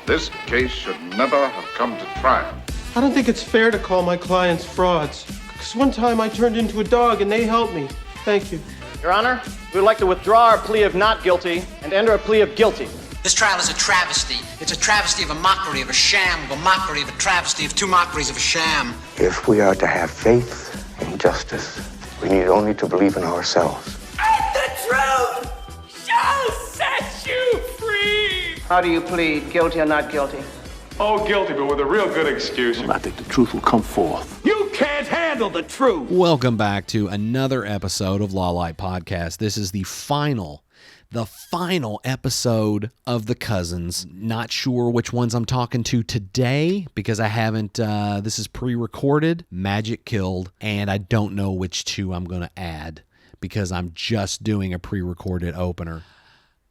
This case should never have come to trial. I don't think it's fair to call my clients frauds. Because one time I turned into a dog and they helped me. Thank you. Your Honor, we would like to withdraw our plea of not guilty and enter a plea of guilty. This trial is a travesty. It's a travesty of a mockery, of a sham, of a mockery, of a travesty, of two mockeries, of a sham. If we are to have faith in justice, we need only to believe in ourselves. And the truth shall set you free! How do you plead, guilty or not guilty? Oh, guilty, but with a real good excuse. I think the truth will come forth. You can't handle the truth! Welcome back to another episode of Done Lite Podcast. This is the final episode of The Cousins. Not sure which ones I'm talking to today because I haven't, this is pre-recorded, Magic killed, and I don't know which two I'm going to add because I'm just doing a pre-recorded opener.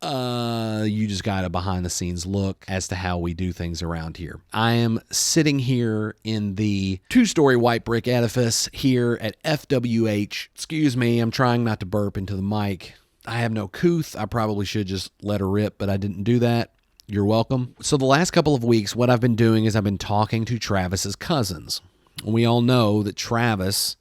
You just got a behind-the-scenes look as to how we do things around here. I am sitting here in the two-story white brick edifice here at FWH. Excuse me, I'm trying not to burp into the mic. I have no couth. I probably should just let her rip, but I didn't do that. You're welcome. So the last couple of weeks, what I've been doing is I've been talking to Travis's cousins. We all know that Travis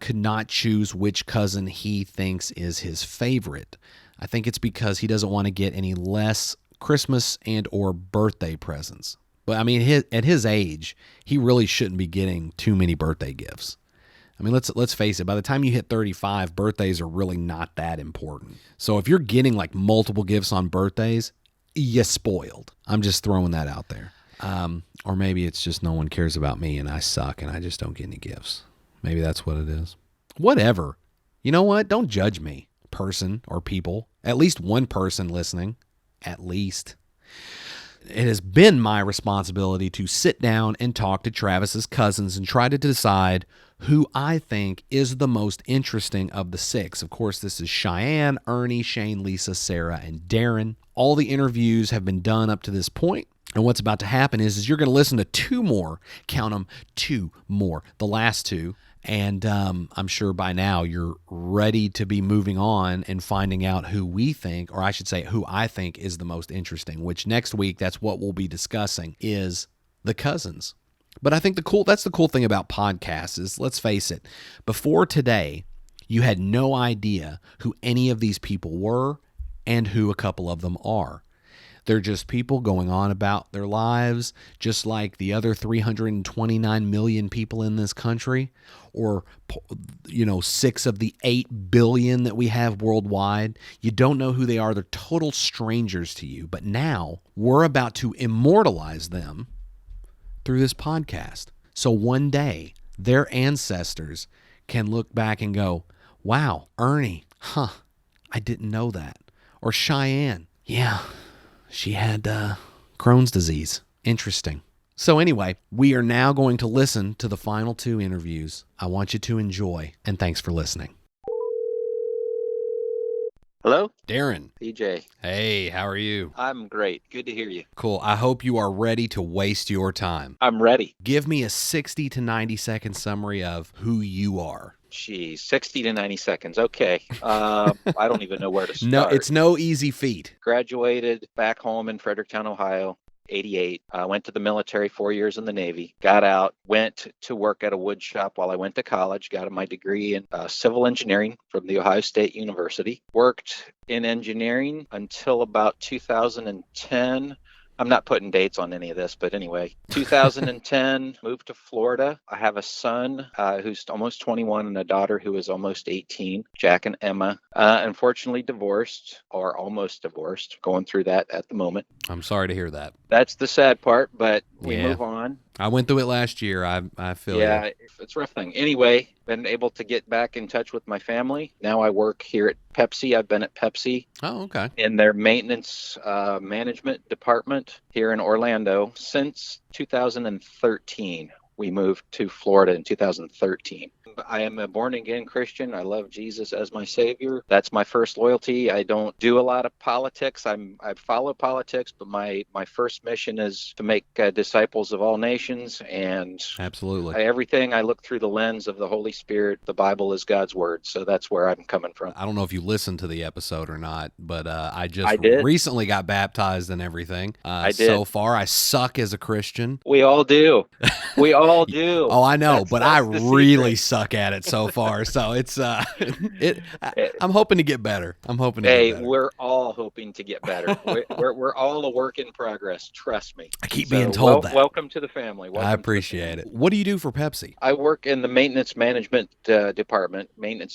could not choose which cousin he thinks is his favorite. I think it's because he doesn't want to get any less Christmas and or birthday presents. But I mean, at his age, he really shouldn't be getting too many birthday gifts. I mean, let's face it. By the time you hit 35, birthdays are really not that important. So if you're getting like multiple gifts on birthdays, you're spoiled. I'm just throwing that out there. Or maybe it's just no one cares about me and I suck and I just don't get any gifts. Maybe that's what it is. Whatever. You know what? Don't judge me, person or people. At least one person listening. At least. It has been my responsibility to sit down and talk to Travis's cousins and try to decide who I think is the most interesting of the six. Of course, this is Cheyenne, Ernie, Shane, Lisa, Sarah, and Darren. All the interviews have been done up to this point. And what's about to happen is you're going to listen to two more. Count them, two more. The last two. And I'm sure by now you're ready to be moving on and finding out who we think, or I should say who I think is the most interesting, which next week, that's what we'll be discussing, is the cousins. But I think that's the cool thing about podcasts is, let's face it, before today, you had no idea who any of these people were and who a couple of them are. They're just people going on about their lives, just like the other 329 million people in this country, or, 6 of the 8 billion that we have worldwide. You don't know who they are. They're total strangers to you. But now we're about to immortalize them through this podcast. So one day, their ancestors can look back and go, wow, Ernie, I didn't know that. Or Cheyenne, yeah, she had Crohn's disease. Interesting. So anyway, we are now going to listen to the final two interviews. I want you to enjoy, and thanks for listening. Hello? Darren. PJ. Hey, how are you? I'm great. Good to hear you. Cool. I hope you are ready to waste your time. I'm ready. Give me a 60 to 90 second summary of who you are. Geez, 60 to 90 seconds. Okay. I don't even know where to start. No, it's no easy feat. Graduated back home in Fredericktown, Ohio, 88. Went to the military, 4 years in the Navy. Got out, went to work at a wood shop while I went to college. Got my degree in civil engineering from the Ohio State University. Worked in engineering until about 2010. I'm not putting dates on any of this, but anyway, 2010, moved to Florida. I have a son who's almost 21 and a daughter who is almost 18, Jack and Emma. Unfortunately divorced, or almost divorced, going through that at the moment. I'm sorry to hear that. That's the sad part, but we move on. I went through it last year. I feel Yeah, you. It's a rough thing. Anyway, been able to get back in touch with my family. Now I work here at Pepsi. I've been at Pepsi. Oh, okay. In their maintenance management department here in Orlando since 2013. We moved to Florida in 2013. I am a born-again Christian. I love Jesus as my Savior. That's my first loyalty. I don't do a lot of politics. I follow politics, but my first mission is to make disciples of all nations. And Absolutely. everything I look through the lens of the Holy Spirit. The Bible is God's word, so that's where I'm coming from. I don't know if you listened to the episode or not, but I I did. recently got baptized and everything. I did. So far, I suck as a Christian. We all do. We all do. Oh, I know, but I that's the really secret. suck at it so far. So it's I'm hoping to get better. I'm hoping to Hey, get better. we're all hoping to get better. We're all a work in progress. Trust me. I keep being told that. Welcome to the family. Welcome I to the appreciate family. it. What do you do for Pepsi? I work in the maintenance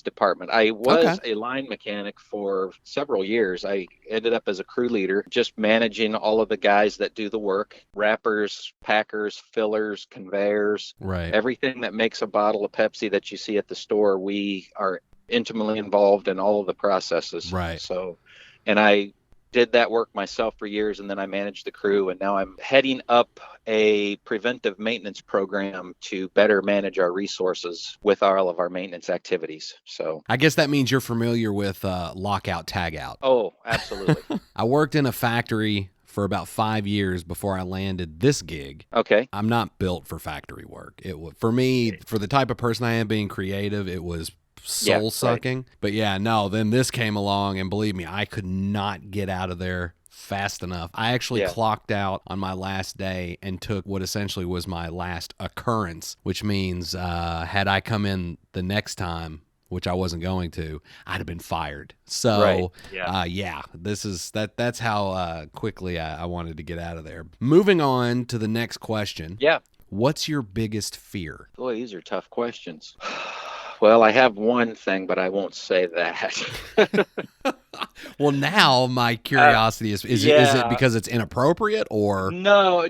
department. I was Okay. a line mechanic for several years. I ended up as a crew leader, just managing all of the guys that do the work: wrappers, packers, fillers, conveyors, Right. everything that makes a bottle of Pepsi that you see at the store. We are intimately involved in all of the processes. Right. So, and I did that work myself for years, and then I managed the crew, and now I'm heading up a preventive maintenance program to better manage our resources with all of our maintenance activities. So, I guess that means you're familiar with lockout, tagout. oh, absolutely. I worked in a factory for about 5 years before I landed this gig. Okay. I'm not built for factory work. For me, for the type of person I am, being creative, it was soul sucking. Right. But yeah, no, then this came along, and believe me, I could not get out of there fast enough. I actually clocked out on my last day and took what essentially was my last occurrence, which means had I come in the next time, which I wasn't going to, I'd have been fired. So, that's how quickly I wanted to get out of there. Moving on to the next question. Yeah. What's your biggest fear? Boy, these are tough questions. Well, I have one thing, but I won't say that. Well, now my curiosity is it because it's inappropriate or no,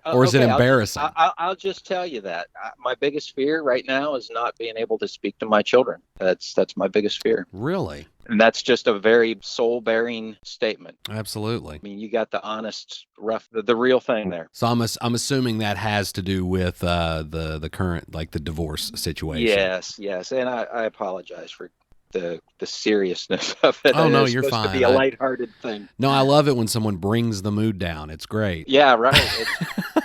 or is it embarrassing? I'll just tell you that my biggest fear right now is not being able to speak to my children. That's my biggest fear. Really? And that's just a very soul-bearing statement. Absolutely. I mean, you got the honest, rough, the real thing there. So I'm assuming that has to do with the current, like, the divorce situation. Yes, and I apologize for the seriousness of it. Oh, no, It's you're supposed fine. to be a lighthearted thing. No, I love it when someone brings the mood down. It's great. Yeah, right.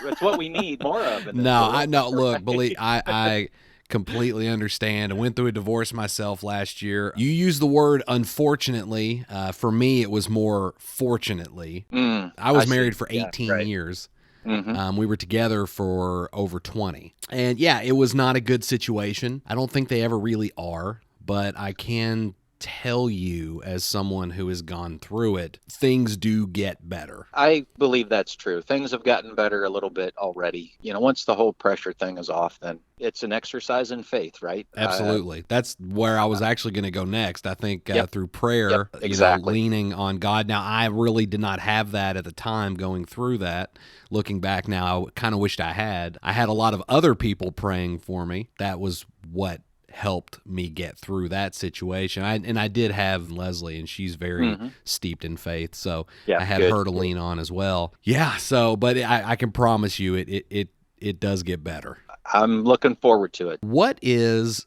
It's what we need more of. Look, believe I completely understand. I went through a divorce myself last year. You used the word unfortunately. For me, it was more fortunately. I was married for 18 years. Mm-hmm. We were together for over 20. And yeah, it was not a good situation. I don't think they ever really are, but I can tell you, as someone who has gone through it, things do get better. I believe that's true. Things have gotten better a little bit already. You know, once the whole pressure thing is off, then it's an exercise in faith, right? Absolutely. That's where I was actually going to go next. I think through prayer, exactly. Leaning on God. Now, I really did not have that at the time going through that. Looking back now, I kind of wished I had. I had a lot of other people praying for me. That was what helped me get through that situation. I did have Leslie, and she's very steeped in faith, so I had her to lean on as well. Yeah, so, but I can promise you it does get better. I'm looking forward to it. What is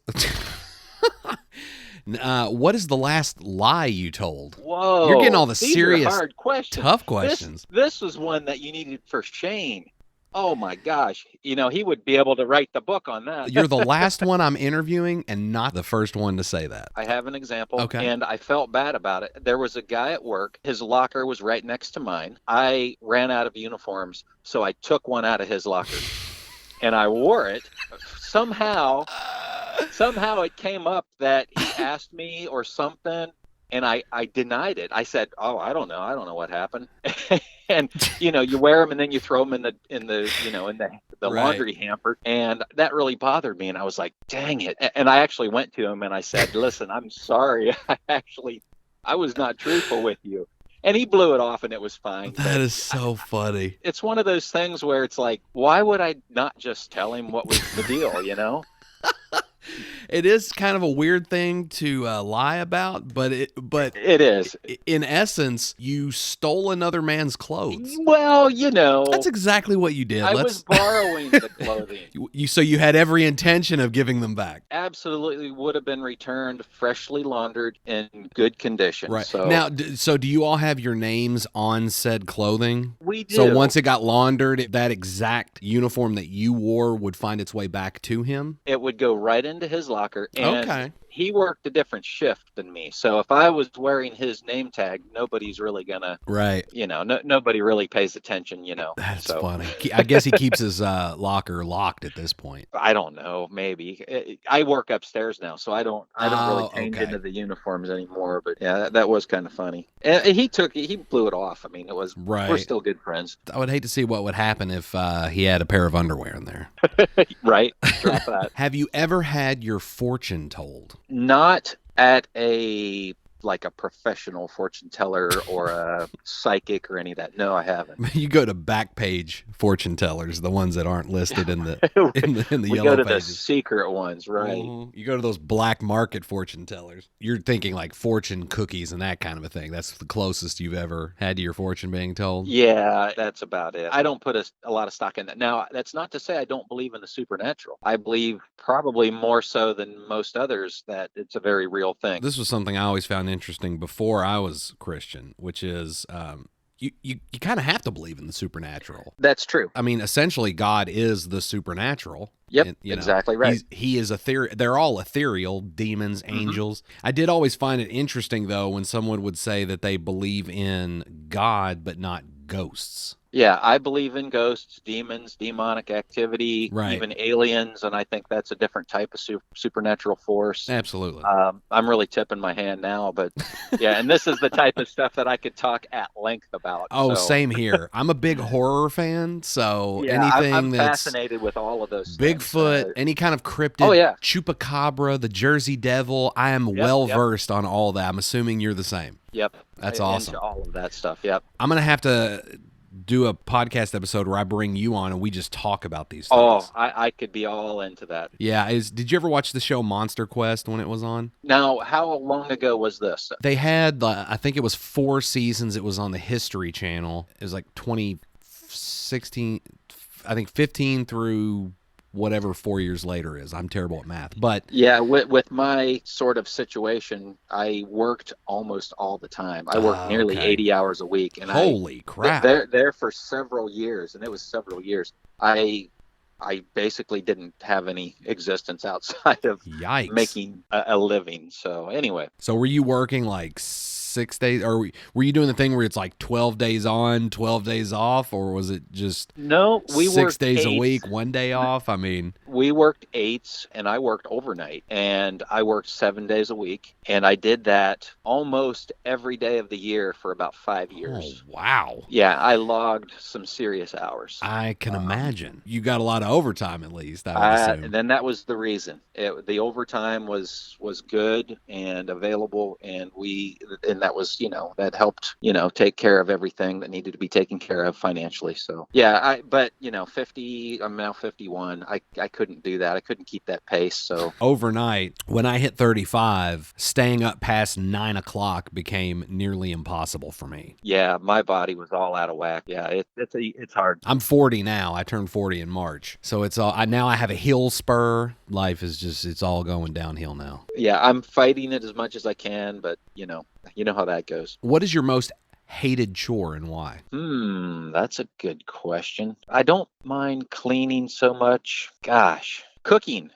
what is the last lie you told? Whoa. You're getting all the these serious, are hard questions. tough questions. This was one that you needed for Shane. Oh my gosh. You know, he would be able to write the book on that. You're the last one I'm interviewing and not the first one to say that. I have an example, Okay. and I felt bad about it. There was a guy at work. His locker was right next to mine. I ran out of uniforms, so I took one out of his locker, and I wore it. Somehow it came up that he asked me or something, and I denied it. I said, "Oh, I don't know what happened." And you know, you wear them and then you throw them in the laundry hamper, and that really bothered me. And I was like, "Dang it!" And I actually went to him and I said, "Listen, I'm sorry. I was not truthful with you." And he blew it off, and it was fine. That is so funny. It's one of those things where it's like, why would I not just tell him what was the deal? You know. It is kind of a weird thing to lie about, but it is. In essence, you stole another man's clothes. Well, that's exactly what you did. I was borrowing the clothing. So you had every intention of giving them back. Absolutely would have been returned freshly laundered in good condition. Right. So Now, so do you all have your names on said clothing? We do. So once it got laundered, that exact uniform that you wore would find its way back to him? It would go right into his locker. And okay. He worked a different shift than me. So if I was wearing his name tag, nobody's really going to, right. Nobody really pays attention, That's funny. I guess he keeps his locker locked at this point. I don't know. Maybe. I work upstairs now, so I don't really change into the uniforms anymore. But yeah, that was kind of funny. And he blew it off. I mean, we're still good friends. I would hate to see what would happen if he had a pair of underwear in there. Right. Drop that. Have you ever had your fortune told? Not at a professional fortune teller or a psychic or any of that. No, I haven't. You go to Backpage fortune tellers, the ones that aren't listed in the in the we yellow go to pages. the secret ones, right? Mm-hmm. You go to those black market fortune tellers. You're thinking like fortune cookies and that kind of a thing. That's the closest you've ever had to your fortune being told. Yeah, that's about it. I don't put a lot of stock in that. Now, that's not to say I don't believe in the supernatural. I believe probably more so than most others that it's a very real thing. This was something I always found interesting before I was Christian, which is you kind of have to believe in the supernatural. That's true. I mean, essentially, God is the supernatural. Yep, and, exactly right. He is they're all ethereal, demons, angels. I did always find it interesting, though, when someone would say that they believe in God but not ghosts. Yeah, I believe in ghosts, demons, demonic activity, right. even aliens, and I think that's a different type of supernatural force. Absolutely. I'm really tipping my hand now, but yeah, and this is the type of stuff that I could talk at length about. Oh, so. Same here. I'm a big horror fan, so yeah, anything I'm that's fascinated with all of those Bigfoot, any kind of cryptid, oh, yeah. Chupacabra, the Jersey Devil, I am well-versed on all that. I'm assuming you're the same. Yep. That's awesome. Into all of that stuff, yep. I'm going to have to do a podcast episode where I bring you on and we just talk about these things. Oh, I could be all into that. Yeah. Did you ever watch the show Monster Quest when it was on? Now, how long ago was this? They had, I think it was 4 seasons. It was on the History Channel. It was like 2016, I think 15 through whatever 4 years later is. I'm terrible at math, but yeah, with my sort of situation, I worked almost all the time. I worked nearly 80 hours a week, and holy crap! There for several years, and it was several years. I basically didn't have any existence outside of making a living. So anyway, so were you working like 6 days, or were you doing the thing where it's like 12 days on, 12 days off, or was it just no? We 6 days 8. a week, 1 day off? I mean, we worked 8s, and I worked overnight, and I worked 7 days a week, and I did that almost every day of the year for about 5 years. Oh, wow! Yeah, I logged some serious hours. I can imagine you got a lot of overtime, at least. I would assume. And then that was the reason. The overtime was good and available, and that was, that helped, take care of everything that needed to be taken care of financially. So yeah, but 50, I'm now 51. I couldn't do that. I couldn't keep that pace. So overnight, when I hit 35, staying up past 9 o'clock became nearly impossible for me. Yeah, my body was all out of whack. Yeah, it's hard. I'm 40 now. I turned 40 in March. So it's all, now I have a hill spur. Life is just, it's all going downhill now. Yeah, I'm fighting it as much as I can, but you know how that goes. What is your most hated chore and why? That's a good question. I don't mind cleaning so much. Gosh, cooking.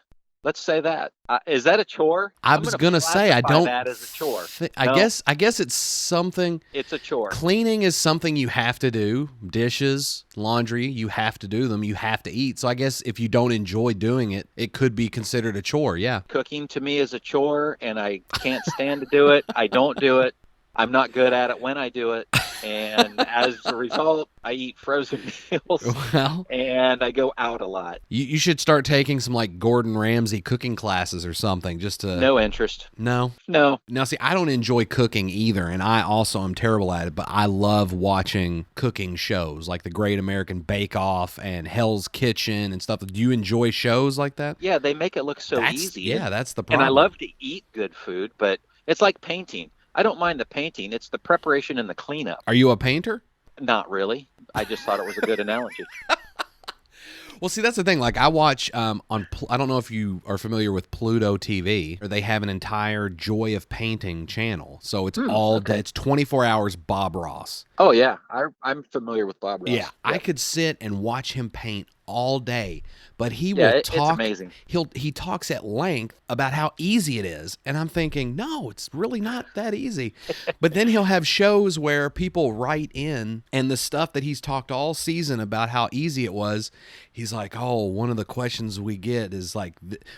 Let's say that. Is that a chore? I was gonna say I don't. That as a chore. I guess it's something. It's a chore. Cleaning is something you have to do. Dishes, laundry, you have to do them. You have to eat. So I guess if you don't enjoy doing it, it could be considered a chore. Yeah. Cooking to me is a chore, and I can't stand to do it. I don't do it. I'm not good at it when I do it. And as a result, I eat frozen meals Well, and I go out a lot. you should start taking some like Gordon Ramsay cooking classes or something just to. No interest. No? No. Now, see, I don't enjoy cooking either, and I also am terrible at it, but I love watching cooking shows like The Great American Bake Off and Hell's Kitchen and stuff. Do you enjoy shows like that? Yeah, they make it look so easy. Yeah, that's the And problem. I love to eat good food, but it's like painting. I don't mind the painting. It's the preparation and the cleanup. Are you a painter? Not really. I just thought it was a good analogy. Well, see, that's the thing. Like, I watch I don't know if you are familiar with Pluto TV, or they have an entire Joy of Painting channel. So it's all day. It's 24 hours Bob Ross. Oh, yeah. I'm familiar with Bob Ross. Yeah, I could sit and watch him paint all day, but he Yeah, will it's talk. amazing. He talks at length about how easy it is, and I'm thinking, no, it's really not that easy. But then he'll have shows where people write in, and the stuff that he's talked all season about how easy it was, he's like, oh, one of the questions we get is like,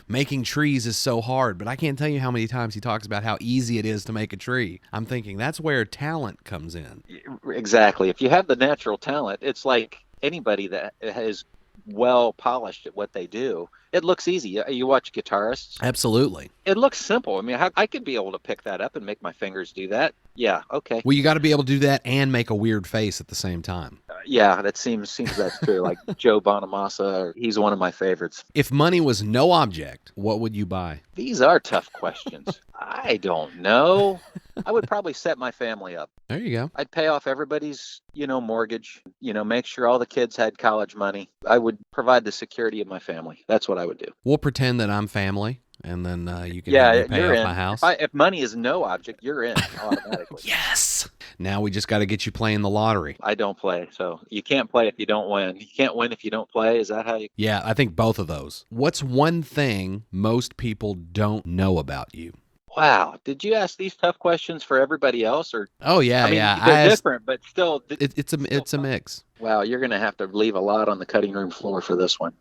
making trees is so hard, but I can't tell you how many times he talks about how easy it is to make a tree. I'm thinking that's where talent comes in. Exactly. If you have the natural talent, it's like anybody that is well polished at what they do. It looks easy. You watch guitarists. Absolutely. It looks simple. I mean, I could be able to pick that up and make my fingers do that. Yeah, okay. Well, you got to be able to do that and make a weird face at the same time. Yeah, that seems that's true. Like Joe Bonamassa, he's one of my favorites. If money was no object, what would you buy? These are tough questions. I don't know. I would probably set my family up. There you go. I'd pay off everybody's, mortgage, make sure all the kids had college money. I would provide the security of my family. That's what I would do. We'll pretend that I'm family, and then you can Yeah, have me pay you're off in. my house. If money is no object, you're in automatically. Yes! Now we just got to get you playing the lottery. I don't play, so you can't play if you don't win. You can't win if you don't play. Is that how you... Yeah, I think both of those. What's one thing most people don't know about you? Wow. Did you ask these tough questions for everybody else? Or Oh, yeah, I mean, yeah. they're different, but still... It's a mix. Wow, you're going to have to leave a lot on the cutting room floor for this one.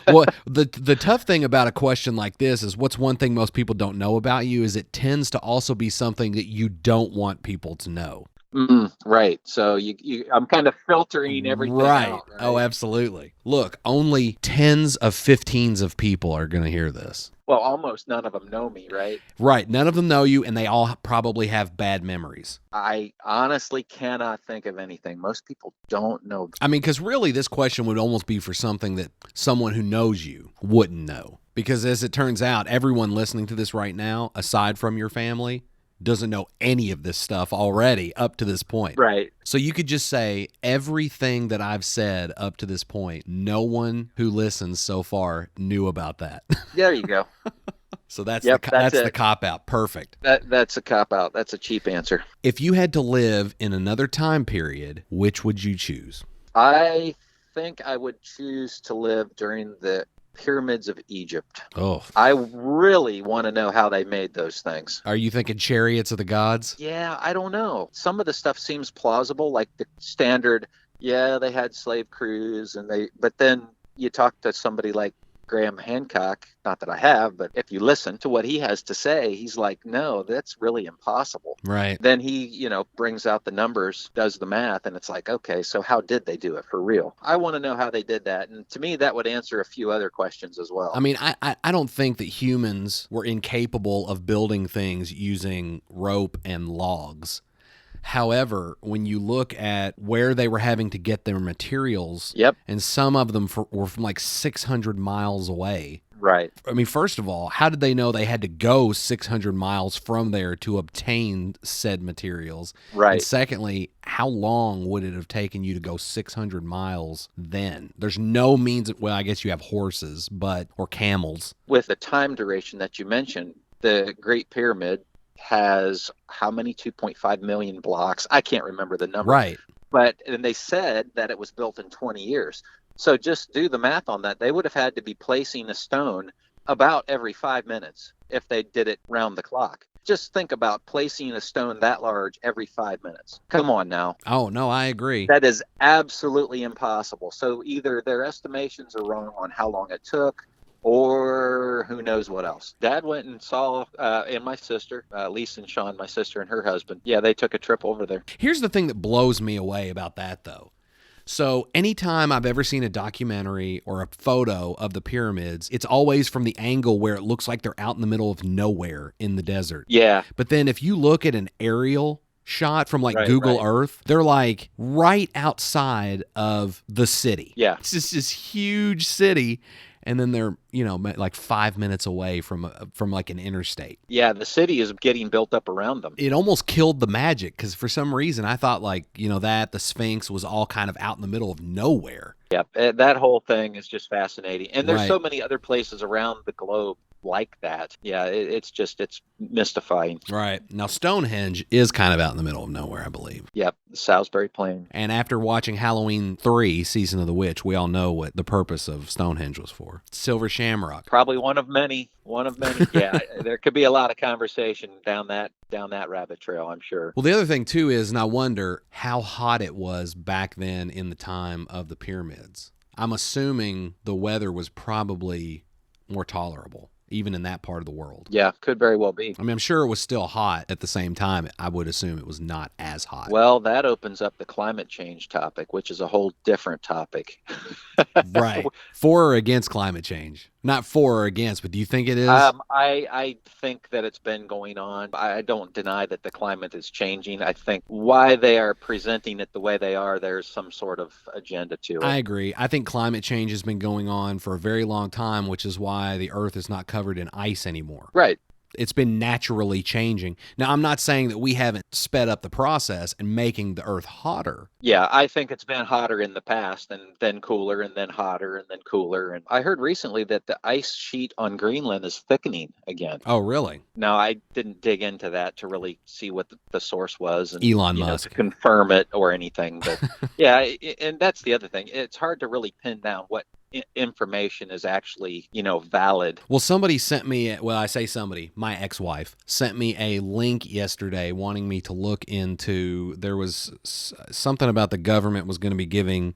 Well, the tough thing about a question like this is what's one thing most people don't know about you is it tends to also be something that you don't want people to know. Right. So I'm kind of filtering everything out. Right? Oh, absolutely. Look, only tens of 15s of people are going to hear this. Well, almost none of them know me, right? Right. None of them know you, and they all probably have bad memories. I honestly cannot think of anything. Most people don't know. I mean, because really this question would almost be for something that someone who knows you wouldn't know. Because as it turns out, everyone listening to this right now, aside from your family, doesn't know any of this stuff already up to this point. Right. So you could just say everything that I've said up to this point, no one who listens so far knew about that. There you go. So that's that's the cop-out. Perfect. That's a cop-out. That's a cheap answer. If you had to live in another time period, which would you choose? I think I would choose to live during the pyramids of Egypt. Oh. I really want to know how they made those things. Are you thinking chariots of the gods? Yeah, I don't know. Some of the stuff seems plausible, like the standard, they had slave crews but then you talk to somebody like Graham Hancock, not that I have, but if you listen to what he has to say, he's like, no, that's really impossible. Right. Then he, brings out the numbers, does the math, and it's like, okay, so how did they do it for real? I want to know how they did that. And to me, that would answer a few other questions as well. I mean, I don't think that humans were incapable of building things using rope and logs. However, when you look at where they were having to get their materials, and some of them were from like 600 miles away. Right. I mean, first of all, how did they know they had to go 600 miles from there to obtain said materials? Right. And secondly, how long would it have taken you to go 600 miles then? There's no means, well, I guess you have horses, or camels. With the time duration that you mentioned, the Great Pyramid has how many 2.5 million blocks? I can't remember the number. Right. And they said that it was built in 20 years. So just do the math on that. They would have had to be placing a stone about every 5 minutes if they did it round the clock. Just think about placing a stone that large every 5 minutes. Come on now. Oh, no, I agree. That is absolutely impossible. So either their estimations are wrong on how long it took, or who knows what else. Dad went and saw, and my sister, Lisa and Sean, my sister and her husband. Yeah, they took a trip over there. Here's the thing that blows me away about that, though. So anytime I've ever seen a documentary or a photo of the pyramids, it's always from the angle where it looks like they're out in the middle of nowhere in the desert. Yeah. But then if you look at an aerial shot from like Right, Google right. Earth, they're like right outside of the city. Yeah. It's just this huge city. And then they're, like 5 minutes away from like an interstate. Yeah, the city is getting built up around them. It almost killed the magic because for some reason I thought that the Sphinx was all kind of out in the middle of nowhere. Yeah, that whole thing is just fascinating. And there's Right. so many other places around the globe like that. Yeah, it's mystifying. Right. Now, Stonehenge is kind of out in the middle of nowhere, I believe. Yep, Salisbury Plain. And after watching Halloween 3, Season of the Witch, we all know what the purpose of Stonehenge was for. Silver Shamrock. Probably one of many. Yeah, there could be a lot of conversation down that rabbit trail, I'm sure. Well, the other thing, too, is, and I wonder how hot it was back then in the time of the pyramids. I'm assuming the weather was probably more tolerable, even in that part of the world. Yeah, could very well be. I mean, I'm sure it was still hot at the same time. I would assume it was not as hot. Well, that opens up the climate change topic, which is a whole different topic. Right. For or against climate change? Not for or against, but do you think it is? I think that it's been going on. I don't deny that the climate is changing. I think why they are presenting it the way they are, there's some sort of agenda to it. I agree. I think climate change has been going on for a very long time, which is why the Earth is not covered in ice anymore. Right. It's been naturally changing. Now, I'm not saying that we haven't sped up the process and making the Earth hotter. Yeah, I think it's been hotter in the past and then cooler and then hotter and then cooler. And I heard recently that the ice sheet on Greenland is thickening again. Oh, really? Now, I didn't dig into that to really see what the source was and Elon Musk. to confirm it or anything. But yeah, and that's the other thing. It's hard to really pin down what information is actually, valid. Well, somebody sent me, I say somebody, my ex-wife, sent me a link yesterday wanting me to look into, there was something about the government was going to be giving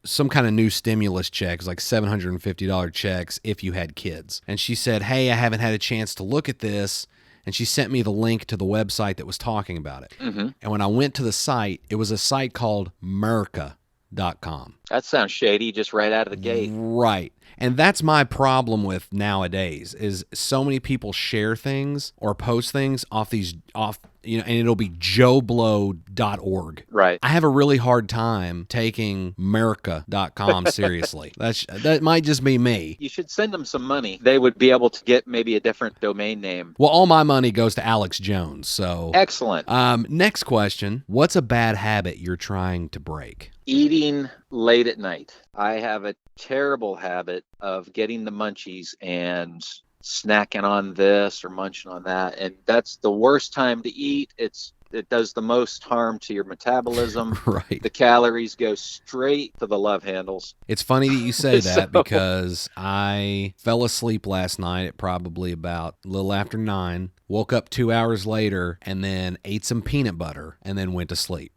some kind of new stimulus checks, like $750 checks if you had kids. And she said, hey, I haven't had a chance to look at this. And she sent me the link to the website that was talking about it. Mm-hmm. And when I went to the site, it was a site called America.com. That sounds shady just right out of the gate. Right. And that's my problem with nowadays is so many people share things or post things off and it'll be joeblow.org. Right. I have a really hard time taking America.com seriously. That might just be me. You should send them some money. They would be able to get maybe a different domain name. Well, all my money goes to Alex Jones. So excellent. Next question. What's a bad habit you're trying to break? Eating late at night. I have a terrible habit of getting the munchies and snacking on this or munching on that, and that's the worst time to eat. It does the most harm to your metabolism. Right. The calories go straight to the love handles. It's funny that you say that because I fell asleep last night at probably about a little after 9, woke up 2 hours later, and then ate some peanut butter and then went to sleep.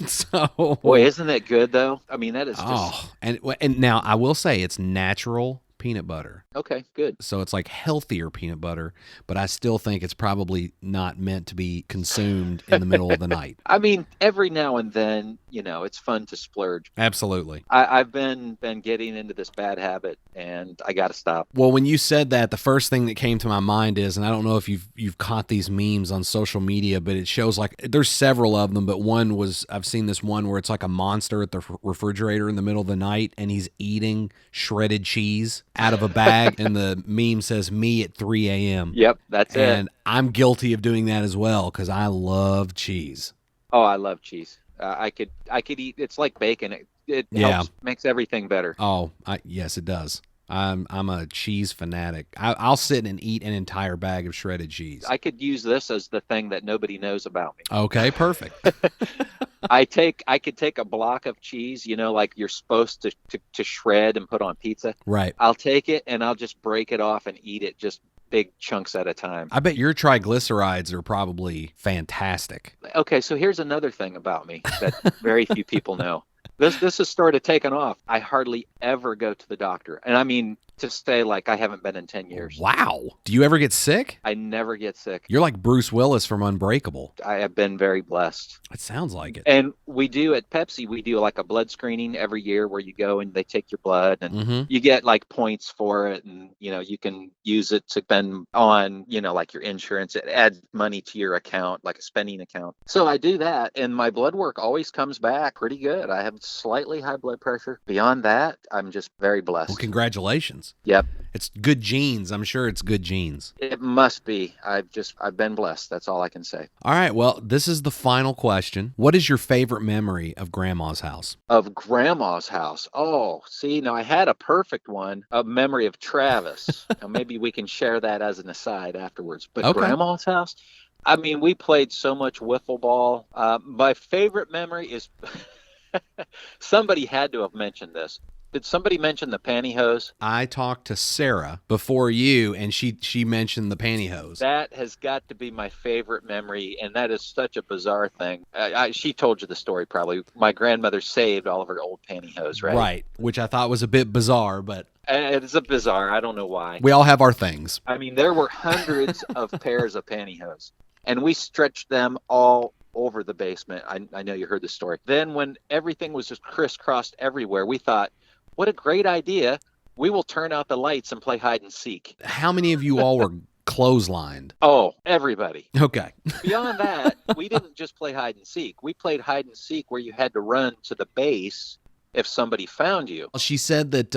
So, boy, isn't that good though? I mean, that is just... and now I will say it's natural peanut butter. Okay, good. So it's like healthier peanut butter, but I still think it's probably not meant to be consumed in the middle of the night. I mean, every now and then, it's fun to splurge. Absolutely. I've been getting into this bad habit, and I got to stop. Well, when you said that, the first thing that came to my mind is, and I don't know if you've caught these memes on social media, but it shows like there's several of them, but one was I've seen this one where it's like a monster at the refrigerator in the middle of the night, and he's eating shredded cheese out of a bag, and the meme says "me at 3 a.m." Yep, that's it. And I'm guilty of doing that as well because I love cheese. Oh, I love cheese. I could eat. It's like bacon. It helps, makes everything better. Oh, yes, it does. I'm a cheese fanatic. I'll sit and eat an entire bag of shredded cheese. I could use this as the thing that nobody knows about me. Okay, perfect. I could take a block of cheese, like you're supposed to shred and put on pizza. Right. I'll take it and I'll just break it off and eat it just big chunks at a time. I bet your triglycerides are probably fantastic. Okay, so here's another thing about me that very few people know. This has started taking off. I hardly ever go to the doctor. And I mean, to say like I haven't been in 10 years. Wow. Do you ever get sick? I never get sick. You're like Bruce Willis from Unbreakable. I have been very blessed. It sounds like it. And we do at Pepsi, we do like a blood screening every year where you go and they take your blood and you get like points for it. And, you can use it to spend on, like your insurance. It adds money to your account, like a spending account. So I do that. And my blood work always comes back pretty good. I have slightly high blood pressure. Beyond that, I'm just very blessed. Well, congratulations. Yep. It's good genes. I'm sure it's good genes. It must be. I've been blessed. That's all I can say. All right. Well, this is the final question. What is your favorite memory of Grandma's house? Of Grandma's house? Oh, see, now I had a perfect one, a memory of Travis. Now maybe we can share that as an aside afterwards. But okay. Grandma's house? I mean, we played so much wiffle ball. My favorite memory is somebody had to have mentioned this. Did somebody mention the pantyhose? I talked to Sarah before you, and she mentioned the pantyhose. That has got to be my favorite memory, and that is such a bizarre thing. She told you the story probably. My grandmother saved all of her old pantyhose, right? Right, which I thought was a bit bizarre, but... It's a bizarre. I don't know why. We all have our things. I mean, there were hundreds of pairs of pantyhose, and we stretched them all over the basement. I know you heard the story. Then when everything was just crisscrossed everywhere, we thought, what a great idea. We will turn out the lights and play hide and seek. How many of you all were clotheslined? Oh, everybody. Okay. Beyond that, we didn't just play hide and seek. We played hide and seek where you had to run to the base if somebody found you. She said that